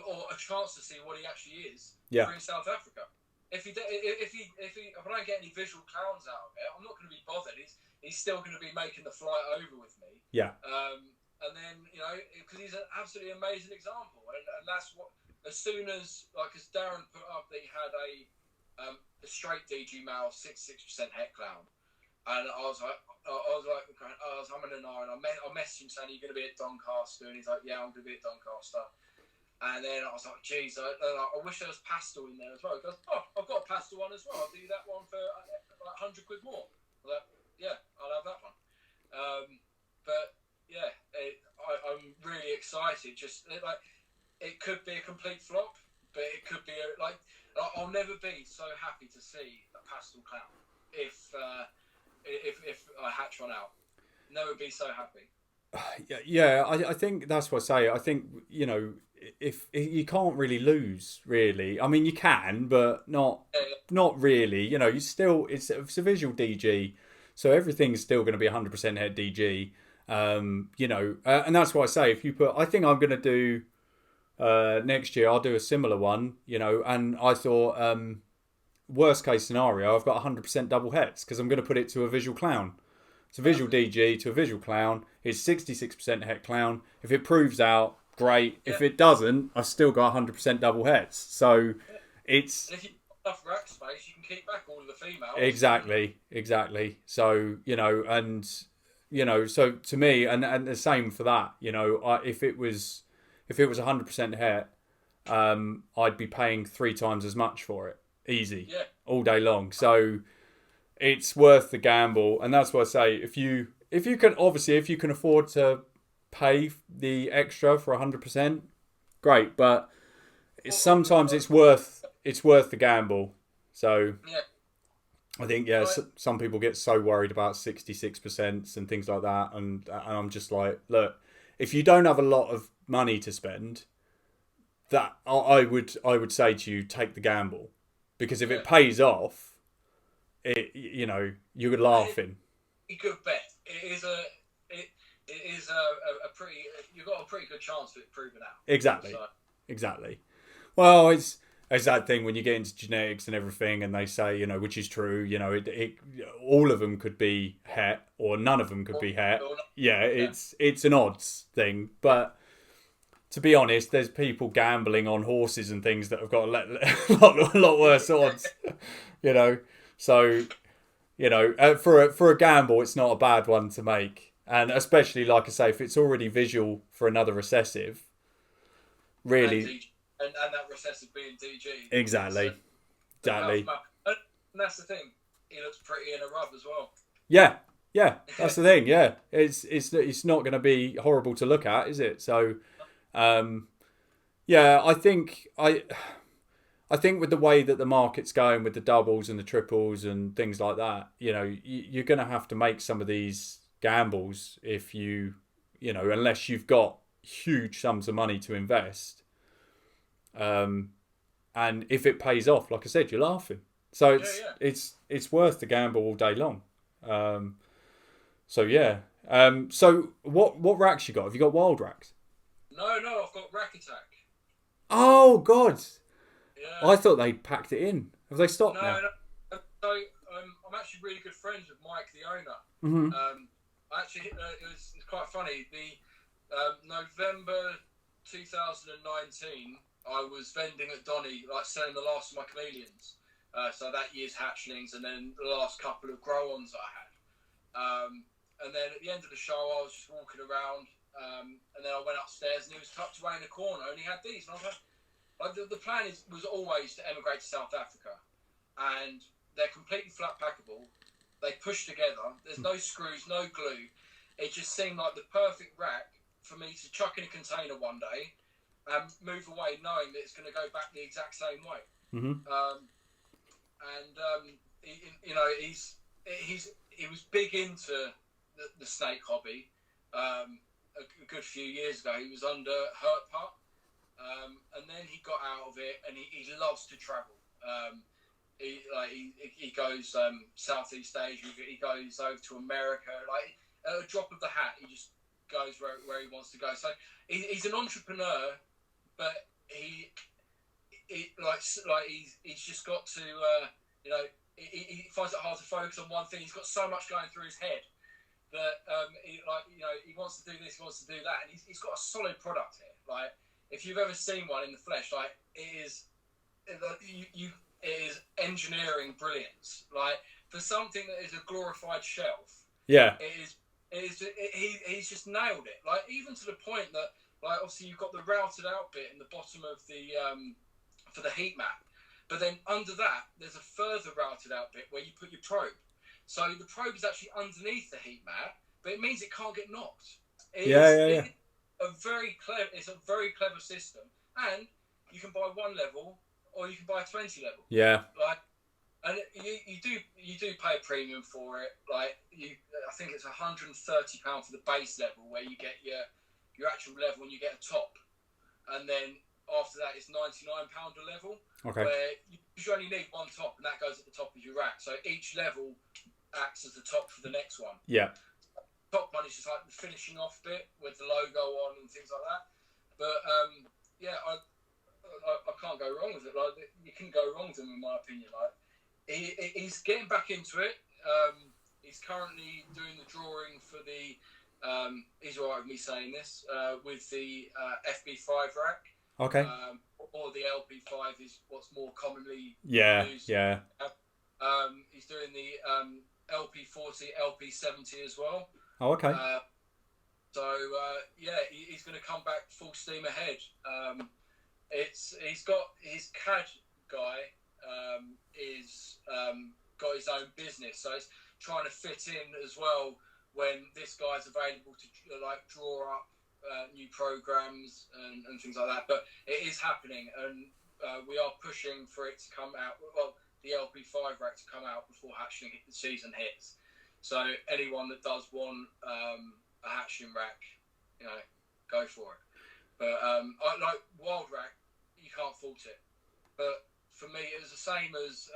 or a chance to see what he actually is in South Africa. If I don't get any visual clowns out of it, I'm not going to be bothered. He's still going to be making the flight over with me. Yeah. And then, because he's an absolutely amazing example, and that's what. As soon as Darren put up that he had a straight DG male 66% het clown, and I was like, I'm in an hour, and I messaged him saying, "Are you going to be at Doncaster?" And he's like, "Yeah, I'm going to be at Doncaster." And then I was like, "Geez, I wish there was pastel in there as well." He goes, "Oh, I've got a pastel one as well. I'll do that one for like 100 quid more." I was like, "Yeah, I'll have that one." But yeah, I'm really excited. Just it could be a complete flop, but it could be I'll never be so happy to see a pastel clown if I hatch one out. Never be so happy. Yeah, I think that's what I say. I think if you can't really lose, really. I mean, you can, but not really. You still it's a visual DG, so everything's still going to be 100% head DG. And that's why I say if you put, I think I'm going to do. Next year I'll do a similar one, and I thought worst case scenario I've got 100% double hets because I'm going to put it to a visual clown. It's a visual DG to a visual clown. It's 66% het clown. If it proves out, great. If it doesn't, I've still got 100% double hets. So it's... And if you've got enough rack space, you can keep back all of the females. Exactly. So, so to me, and the same for that, if it was 100% het, I'd be paying 3 times as much for it, easy, all day long. So it's worth the gamble, and that's what I say. If you can afford to pay the extra for 100%, great. But sometimes it's worth the gamble. So I think some people get so worried about 66% and things like that, and I'm just like, look, if you don't have a lot of money to spend, that I would say to you, take the gamble, because if it pays off, you're laughing. You could bet it is a pretty. You've got a pretty good chance of it proving out. Exactly. Well, it's that thing when you get into genetics and everything, and they say, which is true, all of them could be het, or none of them could be het. Yeah, it's an odds thing, but. To be honest, there's people gambling on horses and things that have got a lot worse odds, So, for a gamble, it's not a bad one to make, and especially like I say, if it's already visual for another recessive, really, and that recessive being DG. Exactly. And that's the thing. He looks pretty in a rub as well. Yeah, that's the thing. Yeah, it's not going to be horrible to look at, is it? So. I think with the way that the market's going with the doubles and the triples and things like that, you're going to have to make some of these gambles if unless you've got huge sums of money to invest. And if it pays off, like I said, you're laughing. So it's worth the gamble all day long. So what racks you got? Have you got wild racks? No, I've got Rack Attack. Oh, God. Yeah. I thought they'd packed it in. Have they stopped now? No. So, I'm actually really good friends with Mike, the owner. Mm-hmm. Actually, it was quite funny. The November 2019, I was vending at Donny, selling the last of my chameleons. So that year's hatchlings, and then the last couple of grow-ons I had. And then at the end of the show, I was just walking around. And then I went upstairs, and he was tucked away in the corner, and he had these. And I was like the plan was always to emigrate to South Africa, and they're completely flat packable. They push together. There's no screws, no glue. It just seemed like the perfect rack for me to chuck in a container one day and move away, knowing that it's going to go back the exact same way. Mm-hmm. He was big into the snake hobby. A good few years ago, he was under Hurt Pup, and then he got out of it, and he loves to travel. He goes Southeast Asia, he goes over to America. at a drop of the hat, he just goes where he wants to go. So he's an entrepreneur, but he's just got to he finds it hard to focus on one thing. He's got so much going through his head that he wants to do this, he wants to do that, and he's got a solid product here. Like, if you've ever seen one in the flesh, like, it is engineering brilliance. Like, for something that is a glorified shelf, he's just nailed it. Like, even to the point that, like, obviously you've got the routed out bit in the bottom of the for the heat map, but then under that there's a further routed out bit where you put your probe. So the probe is actually underneath the heat map, but it means it can't get knocked. It's a very clever system, and you can buy one level or you can buy 20 level. Yeah. Like, and you do pay a premium for it. Like, I think it's £130 for the base level, where you get your actual level and you get a top, and then after that it's £99 a level. Okay. Where you only need one top, and that goes at the top of your rack. So each level acts as the top for the next one. Yeah. Top one is just like the finishing off bit with the logo on and things like that. But I can't go wrong with it. Like, you can go wrong with them, in my opinion. Like, he's getting back into it. He's currently doing the drawing for the. He's all right with me saying this, with the FB5 rack. Okay. Or the LP5 is what's more commonly used. Yeah. He's doing the LP40, LP70 as well. Oh, okay. He's going to come back full steam ahead. He's got his CAD guy got his own business, so it's trying to fit in as well when this guy's available to draw up new programs and things like that. But it is happening, and we are pushing for it to come out. Well, the LP5 rack to come out before hatching season hits. So anyone that does want a hatching rack, go for it. But like Wild Rack, you can't fault it. But for me, it was the same as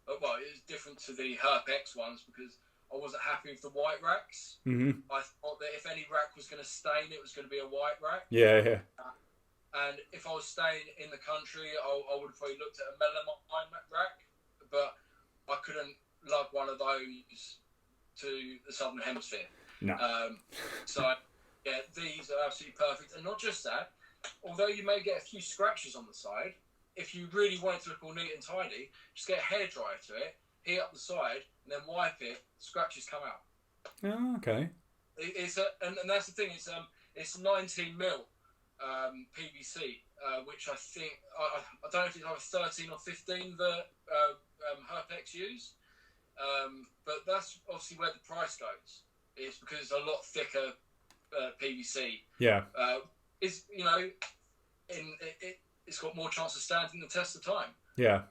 it was different to the Herp X ones, because I wasn't happy with the white racks. Mm-hmm. I thought that if any rack was going to stain, it was going to be a white rack. Yeah. And if I was staying in the country, I would have probably looked at a melamine rack, but I couldn't lug one of those to the Southern Hemisphere. No. These are absolutely perfect. And not just that, although you may get a few scratches on the side, if you really want it to look all neat and tidy, just get a hairdryer to it, heat up the side, and then wipe it. Scratches come out. Oh, okay. And that's the thing. It's 19 mil PVC, which I think I don't know if it's either 13 or 15 that Herpex use, but that's obviously where the price goes. It's because it's a lot thicker PVC. Yeah. It's got more chance of standing the test of time. Yeah.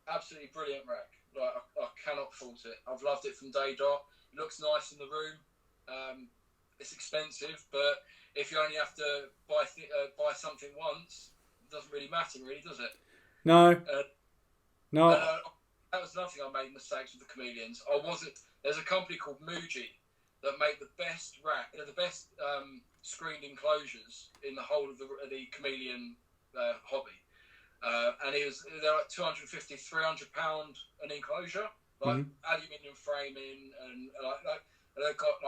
Absolutely brilliant rack. Like, I cannot fault it. I've loved it from day dot. It looks nice in the room. It's expensive, but if you only have to buy something once, it doesn't really matter, really, does it? No. No. That was another thing I made mistakes with the Chameleons. There's a company called Muji that make the best screened enclosures in the whole of the Chameleon hobby. And they're like £250, £300 an enclosure, like aluminium framing, and they've got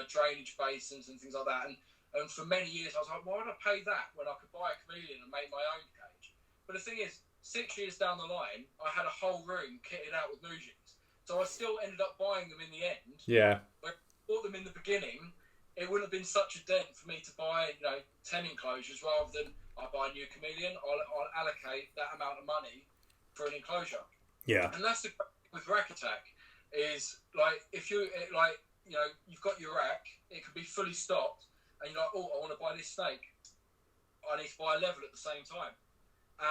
drainage basins and things like that. And for many years I was like, why would I pay that when I could buy a Chameleon and make my own cage? But the thing is, 6 years down the line, I had a whole room kitted out with Mujis, so I still ended up buying them in the end. Yeah. But if I bought them in the beginning, it wouldn't have been such a dent for me to buy 10 enclosures rather than I buy a new Chameleon. I'll allocate that amount of money for an enclosure. Yeah. And that's the with Rack Attack is if you you've got your rack, it could be fully stocked, and you're like, I want to buy this snake. I need to buy a level at the same time,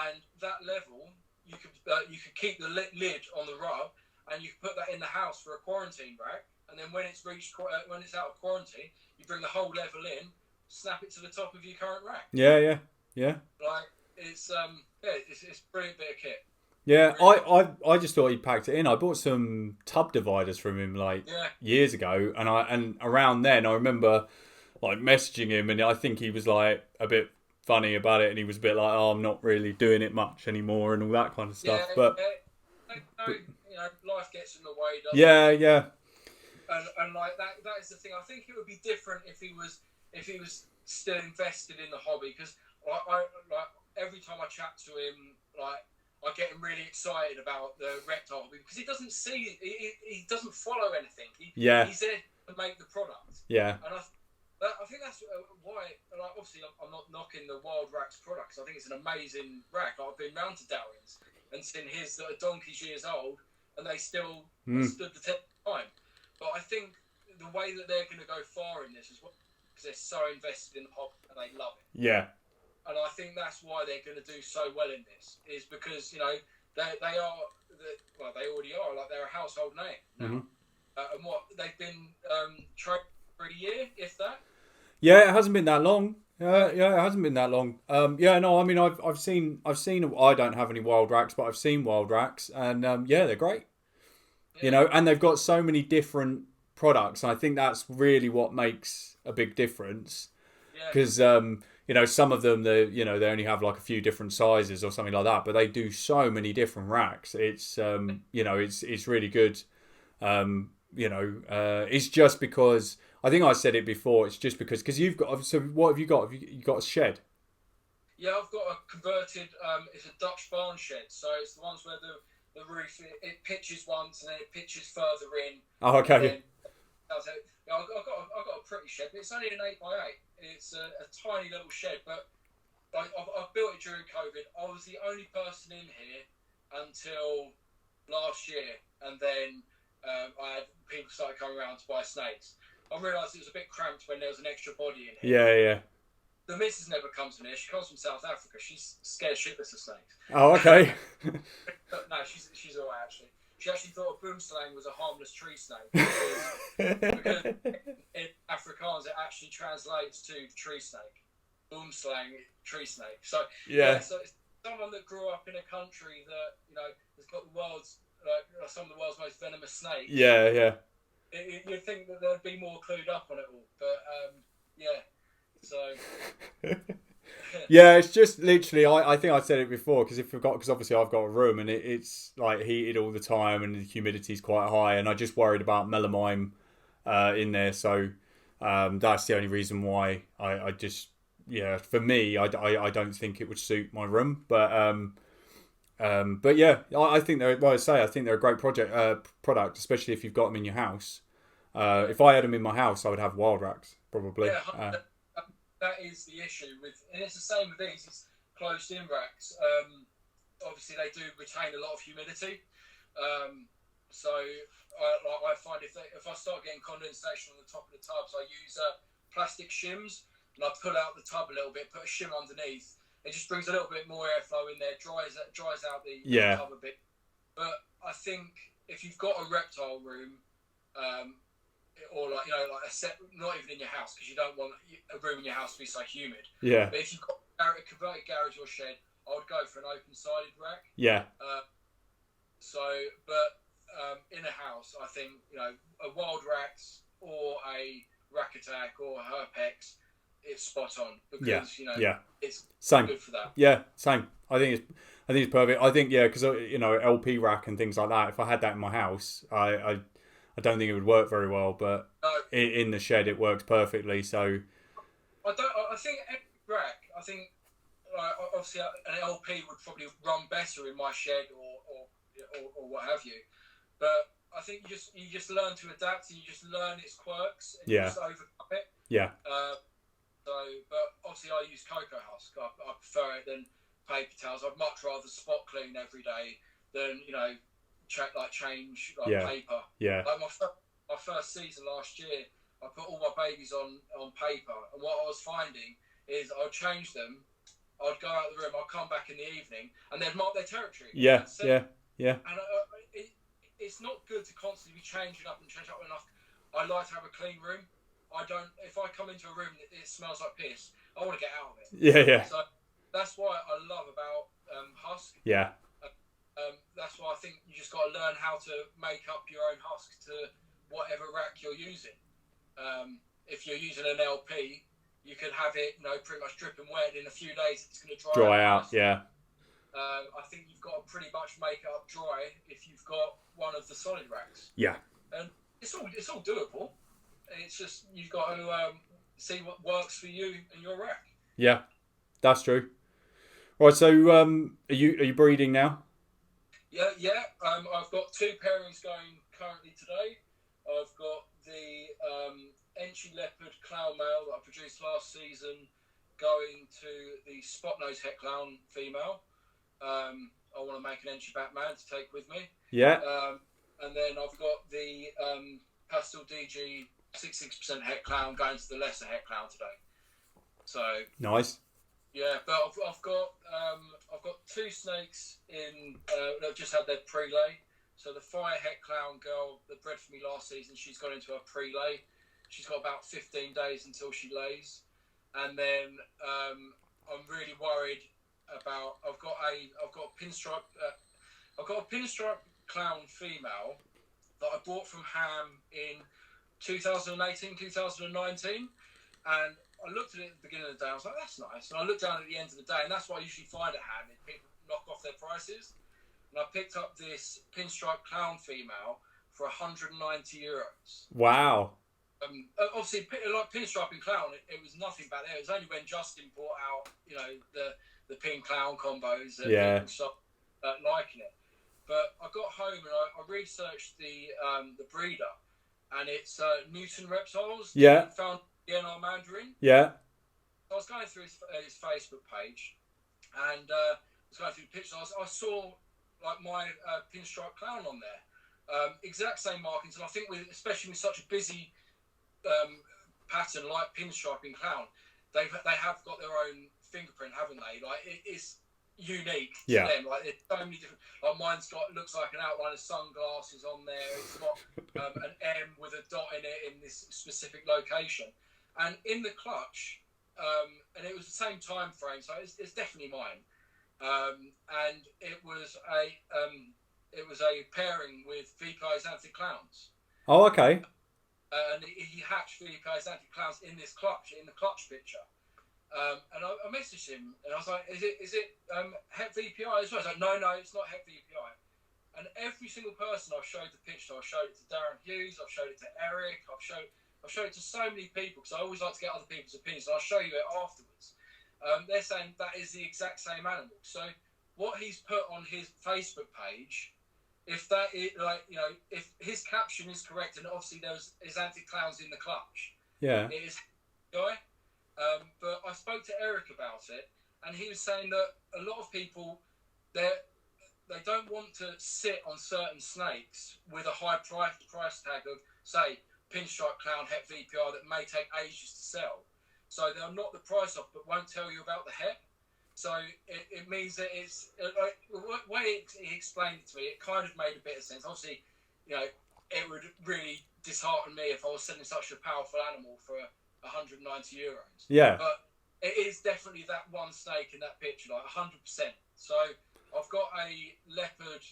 and that level you could keep the lid on the rub, and you can put that in the house for a quarantine rack, and then when it's out of quarantine, you bring the whole level in, snap it to the top of your current rack. Yeah. Like, it's a brilliant bit of kit. Yeah, I just thought he packed it in. I bought some tub dividers from him like years ago, and around then I remember like messaging him, and I think he was like a bit funny about it, and he was a bit like, "Oh, I'm not really doing it much anymore," and all that kind of stuff. Life gets in the way. Yeah, yeah. And like that is the thing. I think it would be different if he was still invested in the hobby, because I like every time I chat to him, like I get him really excited about the reptile hobby, because he doesn't follow anything. He's there to make the product. Yeah. And I think that's why. Like, obviously, I'm not knocking the Wild Rack's products. I think it's an amazing rack. I've been round to Darwin's and seen his that are donkey's years old, and they still stood the test of time. But I think the way that they're going to go far in this is because they're so invested in the hobby and they love it. Yeah. And I think that's why they're going to do so well in this, is because, you know, they already are, like, they're a household name now. Mm-hmm. And what they've been training for a year, if that. Yeah, it hasn't been that long. Yeah, it hasn't been that long. Yeah, no, I mean, I've seen. I don't have any Wild Racks, but I've seen Wild Racks, and yeah, they're great. Yeah. You know, and they've got so many different products. And I think that's really what makes a big difference. Because you know, some of them they only have like a few different sizes or something like that, but they do so many different racks. It's you know, it's really good. You know, it's just because I think I said it before. It's just because you've got. So what have you got? Have you got a shed? Yeah, I've got a converted. It's a Dutch barn shed, so it's the ones where the roof it pitches once and then it pitches further in. Oh, okay. I've got a pretty shed, but it's only an 8x8. It's a tiny little shed, but I've built it during COVID. I was the only person in here until last year, and then I had people started coming around to buy snakes. I realised it was a bit cramped when there was an extra body in here. Yeah, yeah. The missus never comes from here. She comes from South Africa. She's scared shitless of snakes. Oh, okay. No, she's all right, actually. She actually thought a boomslang was a harmless tree snake. Because in Afrikaans, it actually translates to tree snake. Boomslang, tree snake. So, yeah, so it's someone that grew up in a country that, you know, has got the world's, some of the world's most venomous snakes. Yeah, yeah. You'd think that they'd be more clued up on it all. But, yeah, so... Yeah, it's just literally. I think I said it before because obviously I've got a room and it's like heated all the time and the humidity's quite high, and I just worried about melamine in there. So that's the only reason why I just for me I don't think it would suit my room. But yeah, I think they're I think they're a great product, especially if you've got them in your house. If I had them in my house, I would have Wild Racks probably. Yeah, that is the issue and it's the same with these. It's closed-in racks. Obviously, they do retain a lot of humidity. So I find if I start getting condensation on the top of the tubs, I use plastic shims and I pull out the tub a little bit, put a shim underneath. It just brings a little bit more airflow in there, dries out the tub a bit. But I think if you've got a reptile room. Or like a set, not even in your house, because you don't want a room in your house to be so humid. Yeah. But if you've got a converted garage or shed, I would go for an open-sided rack. Yeah. In a house, I think a Wild Racks or a Rack Attack or a Herpex, it's spot on because it's same. Good for that. Yeah, same. I think it's perfect. I think because LP rack and things like that. If I had that in my house, I don't think it would work very well, but in the shed it works perfectly. So I think every rack. I think obviously an LP would probably run better in my shed or what have you. But I think you just learn to adapt and you just learn its quirks and you just overcome it. Yeah. But obviously I use Cocoa Husk. I prefer it than paper towels. I'd much rather spot clean every day than change paper. Yeah. Like my first season last year, I put all my babies on paper, and what I was finding is I'd change them, I'd go out of the room, I'd come back in the evening, and they'd mark their territory. Yeah. And it's not good to constantly be changing up enough. I like to have a clean room. If I come into a room that it smells like piss, I want to get out of it. Yeah. So that's why I love about Husk. Yeah. That's why I think you just got to learn how to make up your own husk to whatever rack you're using. If you're using an LP, you can have it, pretty much dripping wet. In a few days, it's going to Dry out, yeah. I think you've got to pretty much make it up dry if you've got one of the solid racks. Yeah. And it's all doable. It's just you've got to see what works for you and your rack. Yeah, that's true. Right, so are you breeding now? Yeah. I've got 2 pairings going currently today. I've got the Enchi Leopard Clown male that I produced last season going to the Spot Nose Het Clown female. I want to make an Enchi Batman to take with me. Yeah. And then I've got the Pastel DG 66% Het Clown going to the lesser Het Clown today. So nice. Yeah, but I've got 2 snakes in that just had their pre-lay. So the Fire Het Clown girl that bred for me last season, she's gone into her pre-lay. She's got about 15 days until she lays, and then I'm really worried about. I've got a pinstripe. I've got a Pinstripe Clown female that I bought from Ham in 2018, 2019, and I looked at it at the beginning of the day. I was like, "That's nice," and I looked down at the end of the day, and that's what I usually find at Ham: is people knock off their prices. And I picked up this Pinstripe Clown female for €190. Wow. Obviously, like Pinstripe and Clown, it was nothing back there. It was only when Justin brought out, the Pin Clown combos that people stopped liking it. But I got home and I researched the breeder, and it's Newton Reptiles. Yeah. Found DNR Mandarin. Yeah. I was going through his Facebook page, and I was going through the pictures. I saw like my Pinstripe Clown on there, exact same markings, and I think especially with such a busy pattern like Pinstripe and Clown, they have got their own fingerprint, haven't they? Like it's unique to them. Like there's so many different. Like mine's looks like an outline of sunglasses on there. It's got an M with a dot in it in this specific location, and in the clutch, and it was the same time frame, so it's definitely mine. And it was a pairing with VPI Xanthic Clowns. Oh, okay. And he hatched VPI Xanthic Clowns in the clutch picture. And I messaged him and I was like, "Is it Het VPI as well?" I was like, "No, it's not Het VPI." And every single person I've showed the picture, I've showed it to Darren Hughes, I've showed it to Eric, I've showed it to so many people because I always like to get other people's opinions. And I'll show you it afterwards. They're saying that is the exact same animal. So what he's put on his Facebook page, if that is if his caption is correct, and obviously there's Xanthic Clowns in the clutch, it is guy. But I spoke to Eric about it, and he was saying that a lot of people they don't want to sit on certain snakes with a high price tag of say Pinstripe Clown Het VPR that may take ages to sell. So they'll knock the price off, but won't tell you about the HEP. So it means that it's like the way he explained it to me. It kind of made a bit of sense. Obviously, it would really dishearten me if I was selling such a powerful animal for €190. Yeah. But it is definitely that one snake in that picture, like 100%. So I've got a leopard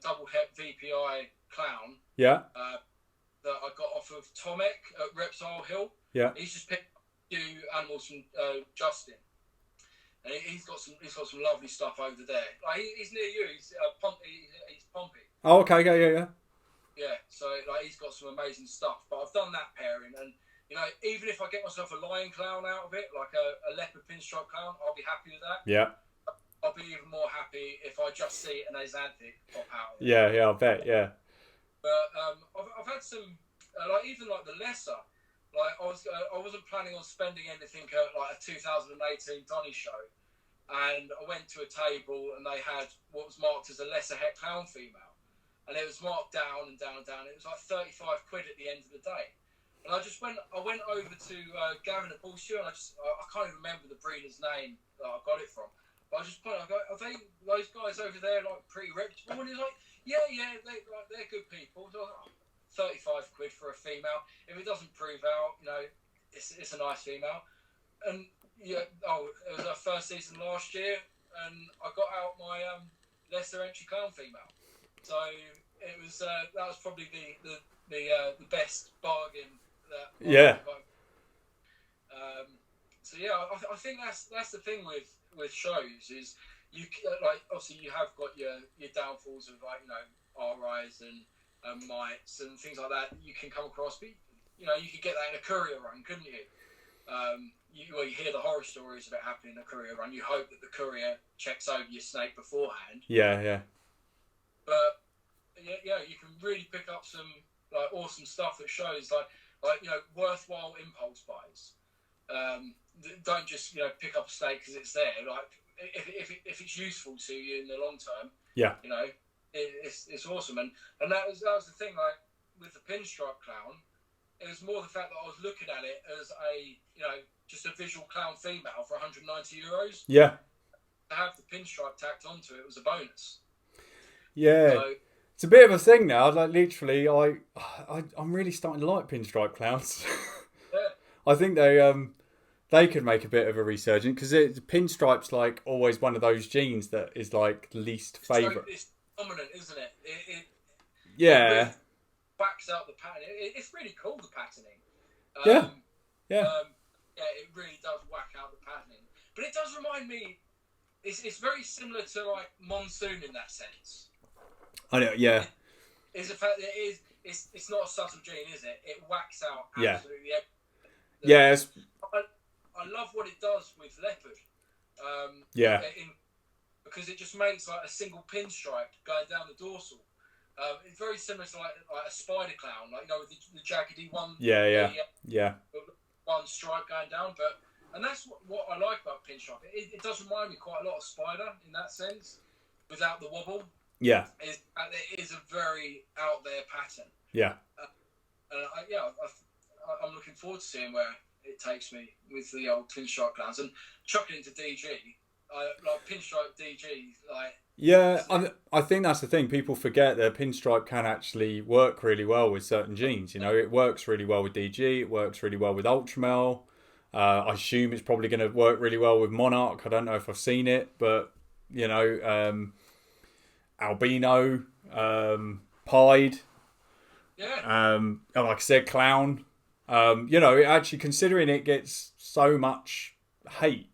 double HEP VPI Clown. Yeah. That I got off of Tomek at Reptile Hill. Yeah. He's just picked a few animals from Justin, and he's got some lovely stuff over there. Like he's near you. He's Pompey. Oh, okay. Yeah. Yeah. So like he's got some amazing stuff. But I've done that pairing, and even if I get myself a lion clown out of it, like a leopard Pinstripe Clown, I'll be happy with that. Yeah. I'll be even more happy if I just see an Xanthic pop out. Yeah, I bet. Yeah. But I've had some even the lesser. Like I wasn't planning on spending anything at like a 2018 Donny show, and I went to a table and they had what was marked as a lesser Het Clown female, and it was marked down and down and down. It was like £35 at the end of the day, and I went over to Gavin at Bullshit, and I can't even remember the breeder's name that I got it from, but I just pointed. I go, "Are they those guys over there like pretty reputable?" And he's like, Yeah, they're good people. So, £35 for a female. If it doesn't prove out, it's a nice female. And it was our first season last year, and I got out my lesser entry clown female. So it was that was probably the best bargain that I got. So yeah, I think that's the thing with shows is you like obviously you have got your downfalls of like RIs and mites and things like that you can come across, but you could get that in a courier run, couldn't you? You hear the horror stories of it happening in a courier run. You hope that the courier checks over your snake beforehand. Yeah. But yeah, you can really pick up some like awesome stuff that shows like worthwhile impulse buys. Don't just pick up a snake because it's there. Like if it's useful to you in the long term, it's awesome. And that was the thing. Like with the Pinstripe Clown, it was more the fact that I was looking at it as a just a visual clown female for €190. Yeah. To have the pinstripe tacked onto it was a bonus. Yeah. So, it's a bit of a thing now. Like literally, I'm really starting to like Pinstripe Clowns. Yeah. I think they could make a bit of a resurgence because Pinstripe's like always one of those genes that is like least favourite. It's dominant, isn't it? It really backs out the pattern. It's really cool, the patterning. Yeah, it really does whack out the patterning. But it does remind me, it's very similar to like Monsoon in that sense. I know, yeah. It's a fact that it's not a subtle gene, is it? It whacks out absolutely everything. Yes. I love what it does with leopard. Because it just makes like a single pinstripe going down the dorsal. It's very similar to like a spider clown, like with the jaggedy one. Yeah. One stripe going down, and that's what I like about Pinstripe. It does remind me quite a lot of Spider in that sense, without the wobble. Yeah. It is a very out there pattern. Yeah. I'm looking forward to seeing where it takes me with the old Pinstripe Clowns and chucking into DG. Like Pinstripe DG, like. Yeah, I think that's the thing. People forget that Pinstripe can actually work really well with certain genes. It works really well with DG. It works really well with Ultramel. I assume it's probably going to work really well with Monarch. I don't know if I've seen it, but Albino, Pied. Yeah. Like I said, Clown. Actually considering it gets so much hate.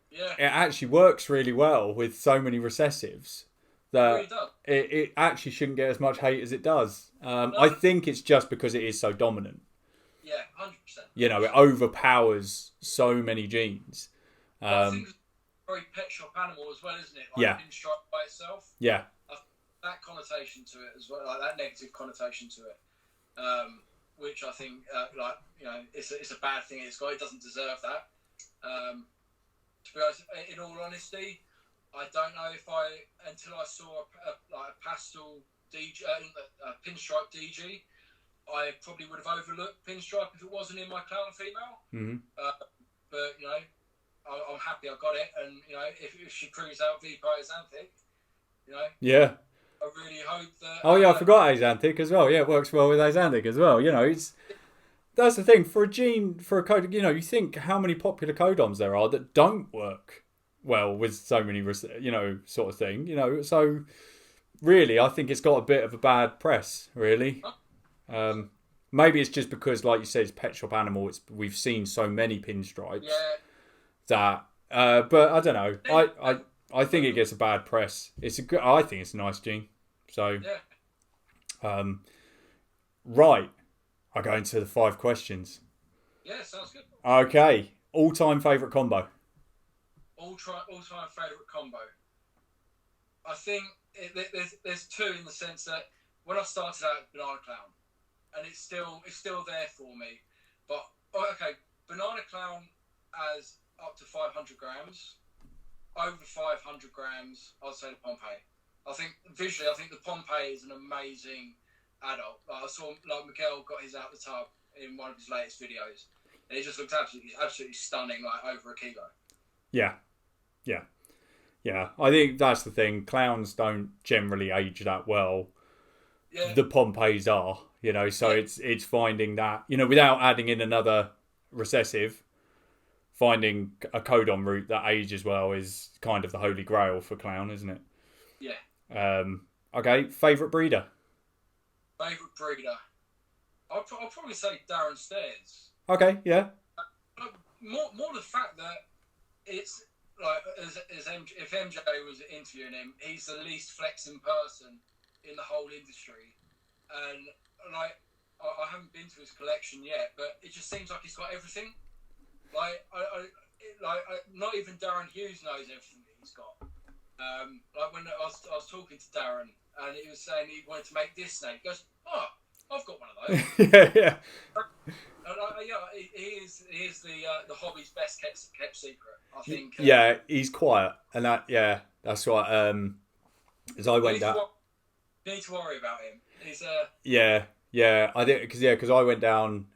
Yeah. It actually works really well with so many recessives that it actually shouldn't get as much hate as it does. No. I think it's just because it is so dominant. Yeah, 100%. It overpowers so many genes. I think it's a very pet shop animal as well, isn't it? Like Pinstripe by itself. Yeah. That connotation to it as well, like that negative connotation to it, which I think, it's a bad thing. It doesn't deserve that. To be honest, in all honesty, I don't know if until I saw a pastel DG, a Pinstripe DG, I probably would have overlooked Pinstripe if it wasn't in my clown female. Mm-hmm. But I'm happy I got it, and if she proves out V by Xanthic, yeah, I really hope that. Oh yeah, I forgot Axanthic as well. Yeah, it works well with Axanthic as well. That's the thing for a gene, for a code. You think how many popular codoms there are that don't work well with so many, sort of thing. So really, I think it's got a bit of a bad press. Really, maybe it's just because, like you said, it's pet shop animal. We've seen so many pinstripes that. But I don't know. I think it gets a bad press. I think it's a nice gene. So, right. I go into the 5 questions. Yeah, sounds good. Okay. All-time favourite combo? All-time favourite combo. I think there's 2 in the sense that when I started out Banana Clown, and it's still there for me. But, Banana Clown as up to 500 grams. Over 500 grams, I'd say the Pompeii. I think visually, the Pompeii is an amazing adult. I saw Miguel got his out the tub in one of his latest videos, and it just looked absolutely stunning, like over a kilo. Yeah. I think that's the thing. Clowns don't generally age that well. Yeah. The Pompeis are, so it's finding that, without adding in another recessive, finding a codon root that ages well is kind of the holy grail for clown, isn't it? Yeah. Okay, favourite breeder? Favourite breeder? I'll probably say Darren Stairs. Okay, yeah. More the fact that it's like if MJ was interviewing him, he's the least flexing person in the whole industry, and like I haven't been to his collection yet, but it just seems like he's got everything. Not even Darren Hughes knows everything that he's got. Like when I was talking to Darren, and he was saying he wanted to make this snake, he goes, "Oh, I've got one of those." Yeah. He is the hobby's best kept secret, I think. Yeah, he's quiet, and that's right. As I went down, you need to worry about him. He's Yeah, I think because I went down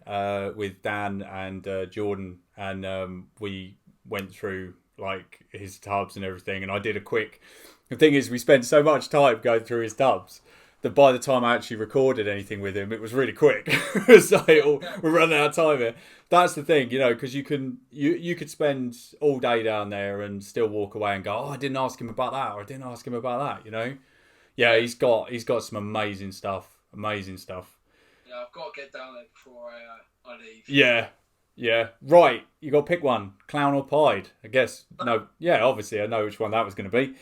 with Dan and Jordan, and we went through like his tubs and everything, and I did a quick. The thing is, we spent so much time going through his tubs that by the time I actually recorded anything with him, it was really quick. So we're running out of time here. That's the thing, because you could spend all day down there and still walk away and go, oh, I didn't ask him about that, or I didn't ask him about that. Yeah, he's got some amazing stuff. Amazing stuff. Yeah, I've got to get down there before I leave. Yeah. Right, you got to pick one, clown or pied. I guess no. Yeah, obviously I know which one that was going to be.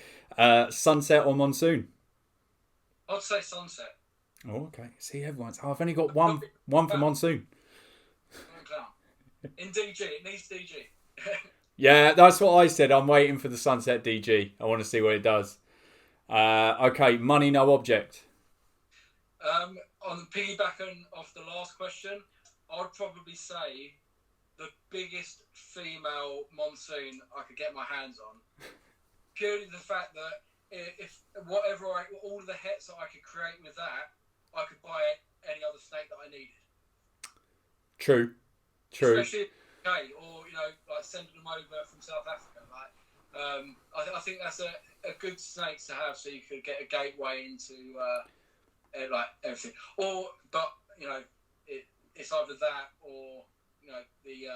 Sunset or monsoon? I'd say sunset. Oh, okay. See, everyone's. I've only got one for monsoon. Clown. In DG, it needs DG. Yeah, that's what I said. I'm waiting for the sunset DG. I want to see what it does. Okay, money no object. On piggybacking off the last question, I'd probably say the biggest female monsoon I could get my hands on. Purely the fact that if all the hets that I could create with that, I could buy any other snake that I needed. True. Especially or like sending them over from South Africa. I think that's a good snake to have, so you could get a gateway into like everything. It's either that or the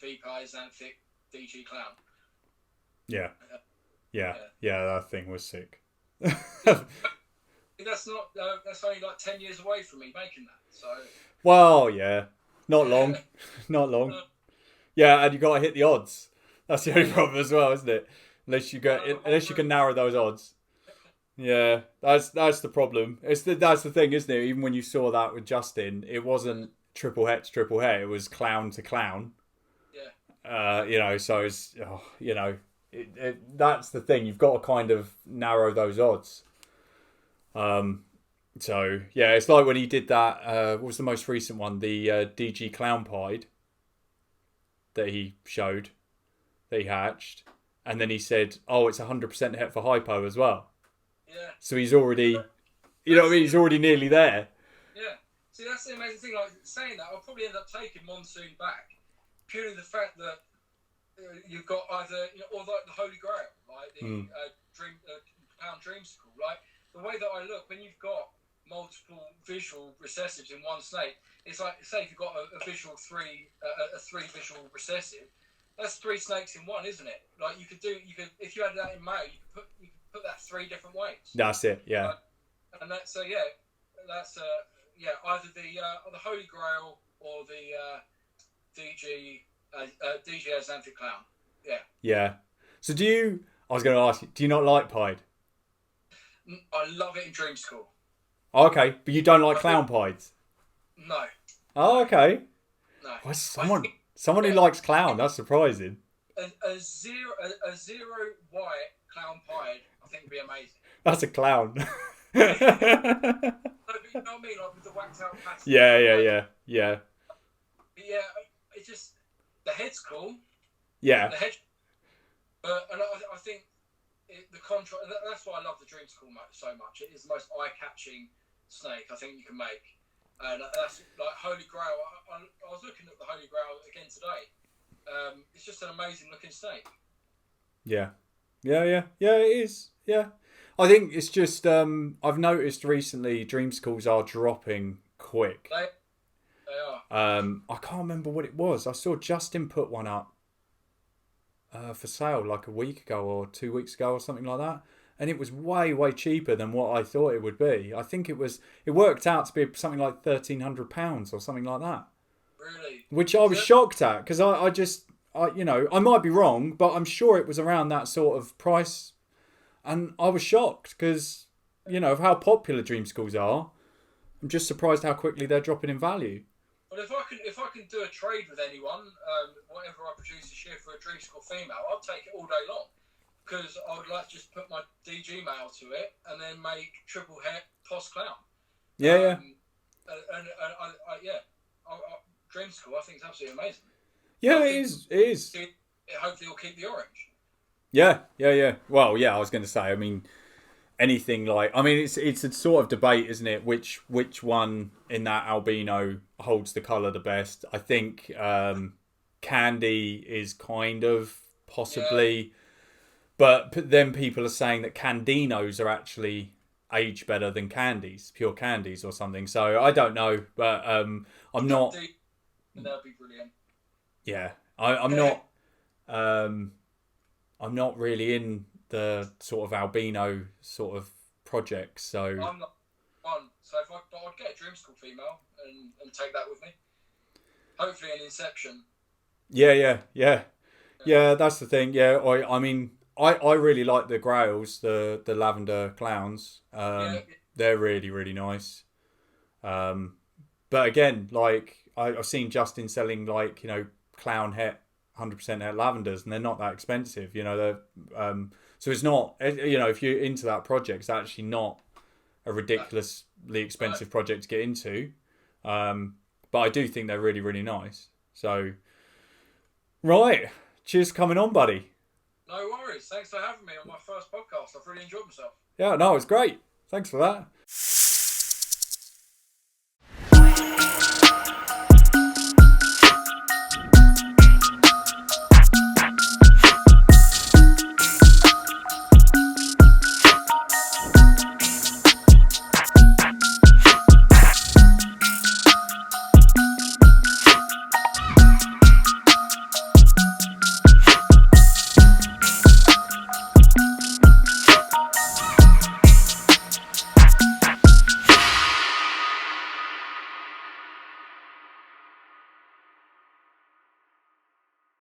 VPI Xanthic DG Clown. Yeah, that thing was sick. That's only like 10 years away from me making that. So. Well, yeah, not long. Yeah, and you got to hit the odds. That's the only problem as well, isn't it? Unless you can narrow those odds. Yeah, that's the problem. That's the thing, isn't it? Even when you saw that with Justin, it wasn't triple het to triple het. It was clown to clown. Yeah. So it's that's the thing. You've got to kind of narrow those odds. So yeah, it's like when he did that. What was the most recent one? The DG Clown Pied that he showed, that he hatched, and then he said, "Oh, it's 100% het for hypo as well." Yeah. So he's already, he's already nearly there. Yeah. See, that's the amazing thing. Like saying that, I'll probably end up taking Monsoon back, purely the fact that you've got either, or like the Holy Grail, like the Pound Dreamsicle. Like the way that I look, when you've got multiple visual recessives in one snake, it's like, say if you've got a visual three visual recessive, that's 3 snakes in one, isn't it? Like you could if you had that in May, you could put that 3 different ways. That's it, yeah. And that's either the Holy Grail or the DG Xanthic Clown. Yeah. Yeah. So I was going to ask you, do you not like pied? I love it in Dreamsicle. Oh, okay, but you don't like clown pieds? No. Oh, okay. No. Well, someone who likes clown, that's surprising. A zero white clown pied, I think would be amazing. That's a clown. No, but you know what I mean? Like with the waxed out pattern. Yeah. Yeah, it's just, the head's cool. Yeah. The head, and I think the contrast, that's why I love the Dreamsicle so much. It is the most eye-catching snake I think you can make. And that's like Holy Grail. I was looking at the Holy Grail again today. It's just an amazing looking snake. Yeah, it is. Yeah, I think it's just I've noticed recently Dreamsicles are dropping quick. They are. I can't remember what it was. I saw Justin put one up for sale like a week ago or 2 weeks ago or something like that. and it was way, way cheaper than what I thought it would be. I think it worked out to be something like £1,300 or something like that. Really? Which I was shocked at, because I might be wrong, but I'm sure it was around that sort of price. And I was shocked because, of how popular dream schools are. I'm just surprised how quickly they're dropping in value. Well, if I can do a trade with anyone, whatever I produce this year for a dream school female, I'll take it all day long. Because I would like to just put my DG mail to it and then make triple het post clown. Yeah. Dream school, I think, is absolutely amazing. Yeah, it is. Hopefully, it'll keep the orange. Yeah. Well, yeah, I was going to say. I mean, anything like, it's a sort of debate, isn't it? Which one in that albino holds the colour the best? I think Candy is kind of possibly. Yeah. But then people are saying that Candinos are actually age better than candies, pure candies or something. So I don't know, but I'm not. That'd be brilliant. Yeah, I'm not. I'm not really in the sort of albino sort of projects. So I'm not one. So I'd get a dream school female and take that with me. Hopefully an Inception. Yeah. That's the thing. Yeah, I really like the Grails, the lavender clowns. They're really, really nice. But again, like I've seen Justin selling clown het 100% het lavenders, and they're not that expensive. They're so it's not, if you're into that project, it's actually not a ridiculously expensive project to get into. But I do think they're really, really nice. So, right, cheers for coming on, buddy. No worries. Thanks for having me on my first podcast. I've really enjoyed myself. Yeah, no, it's great. Thanks for that.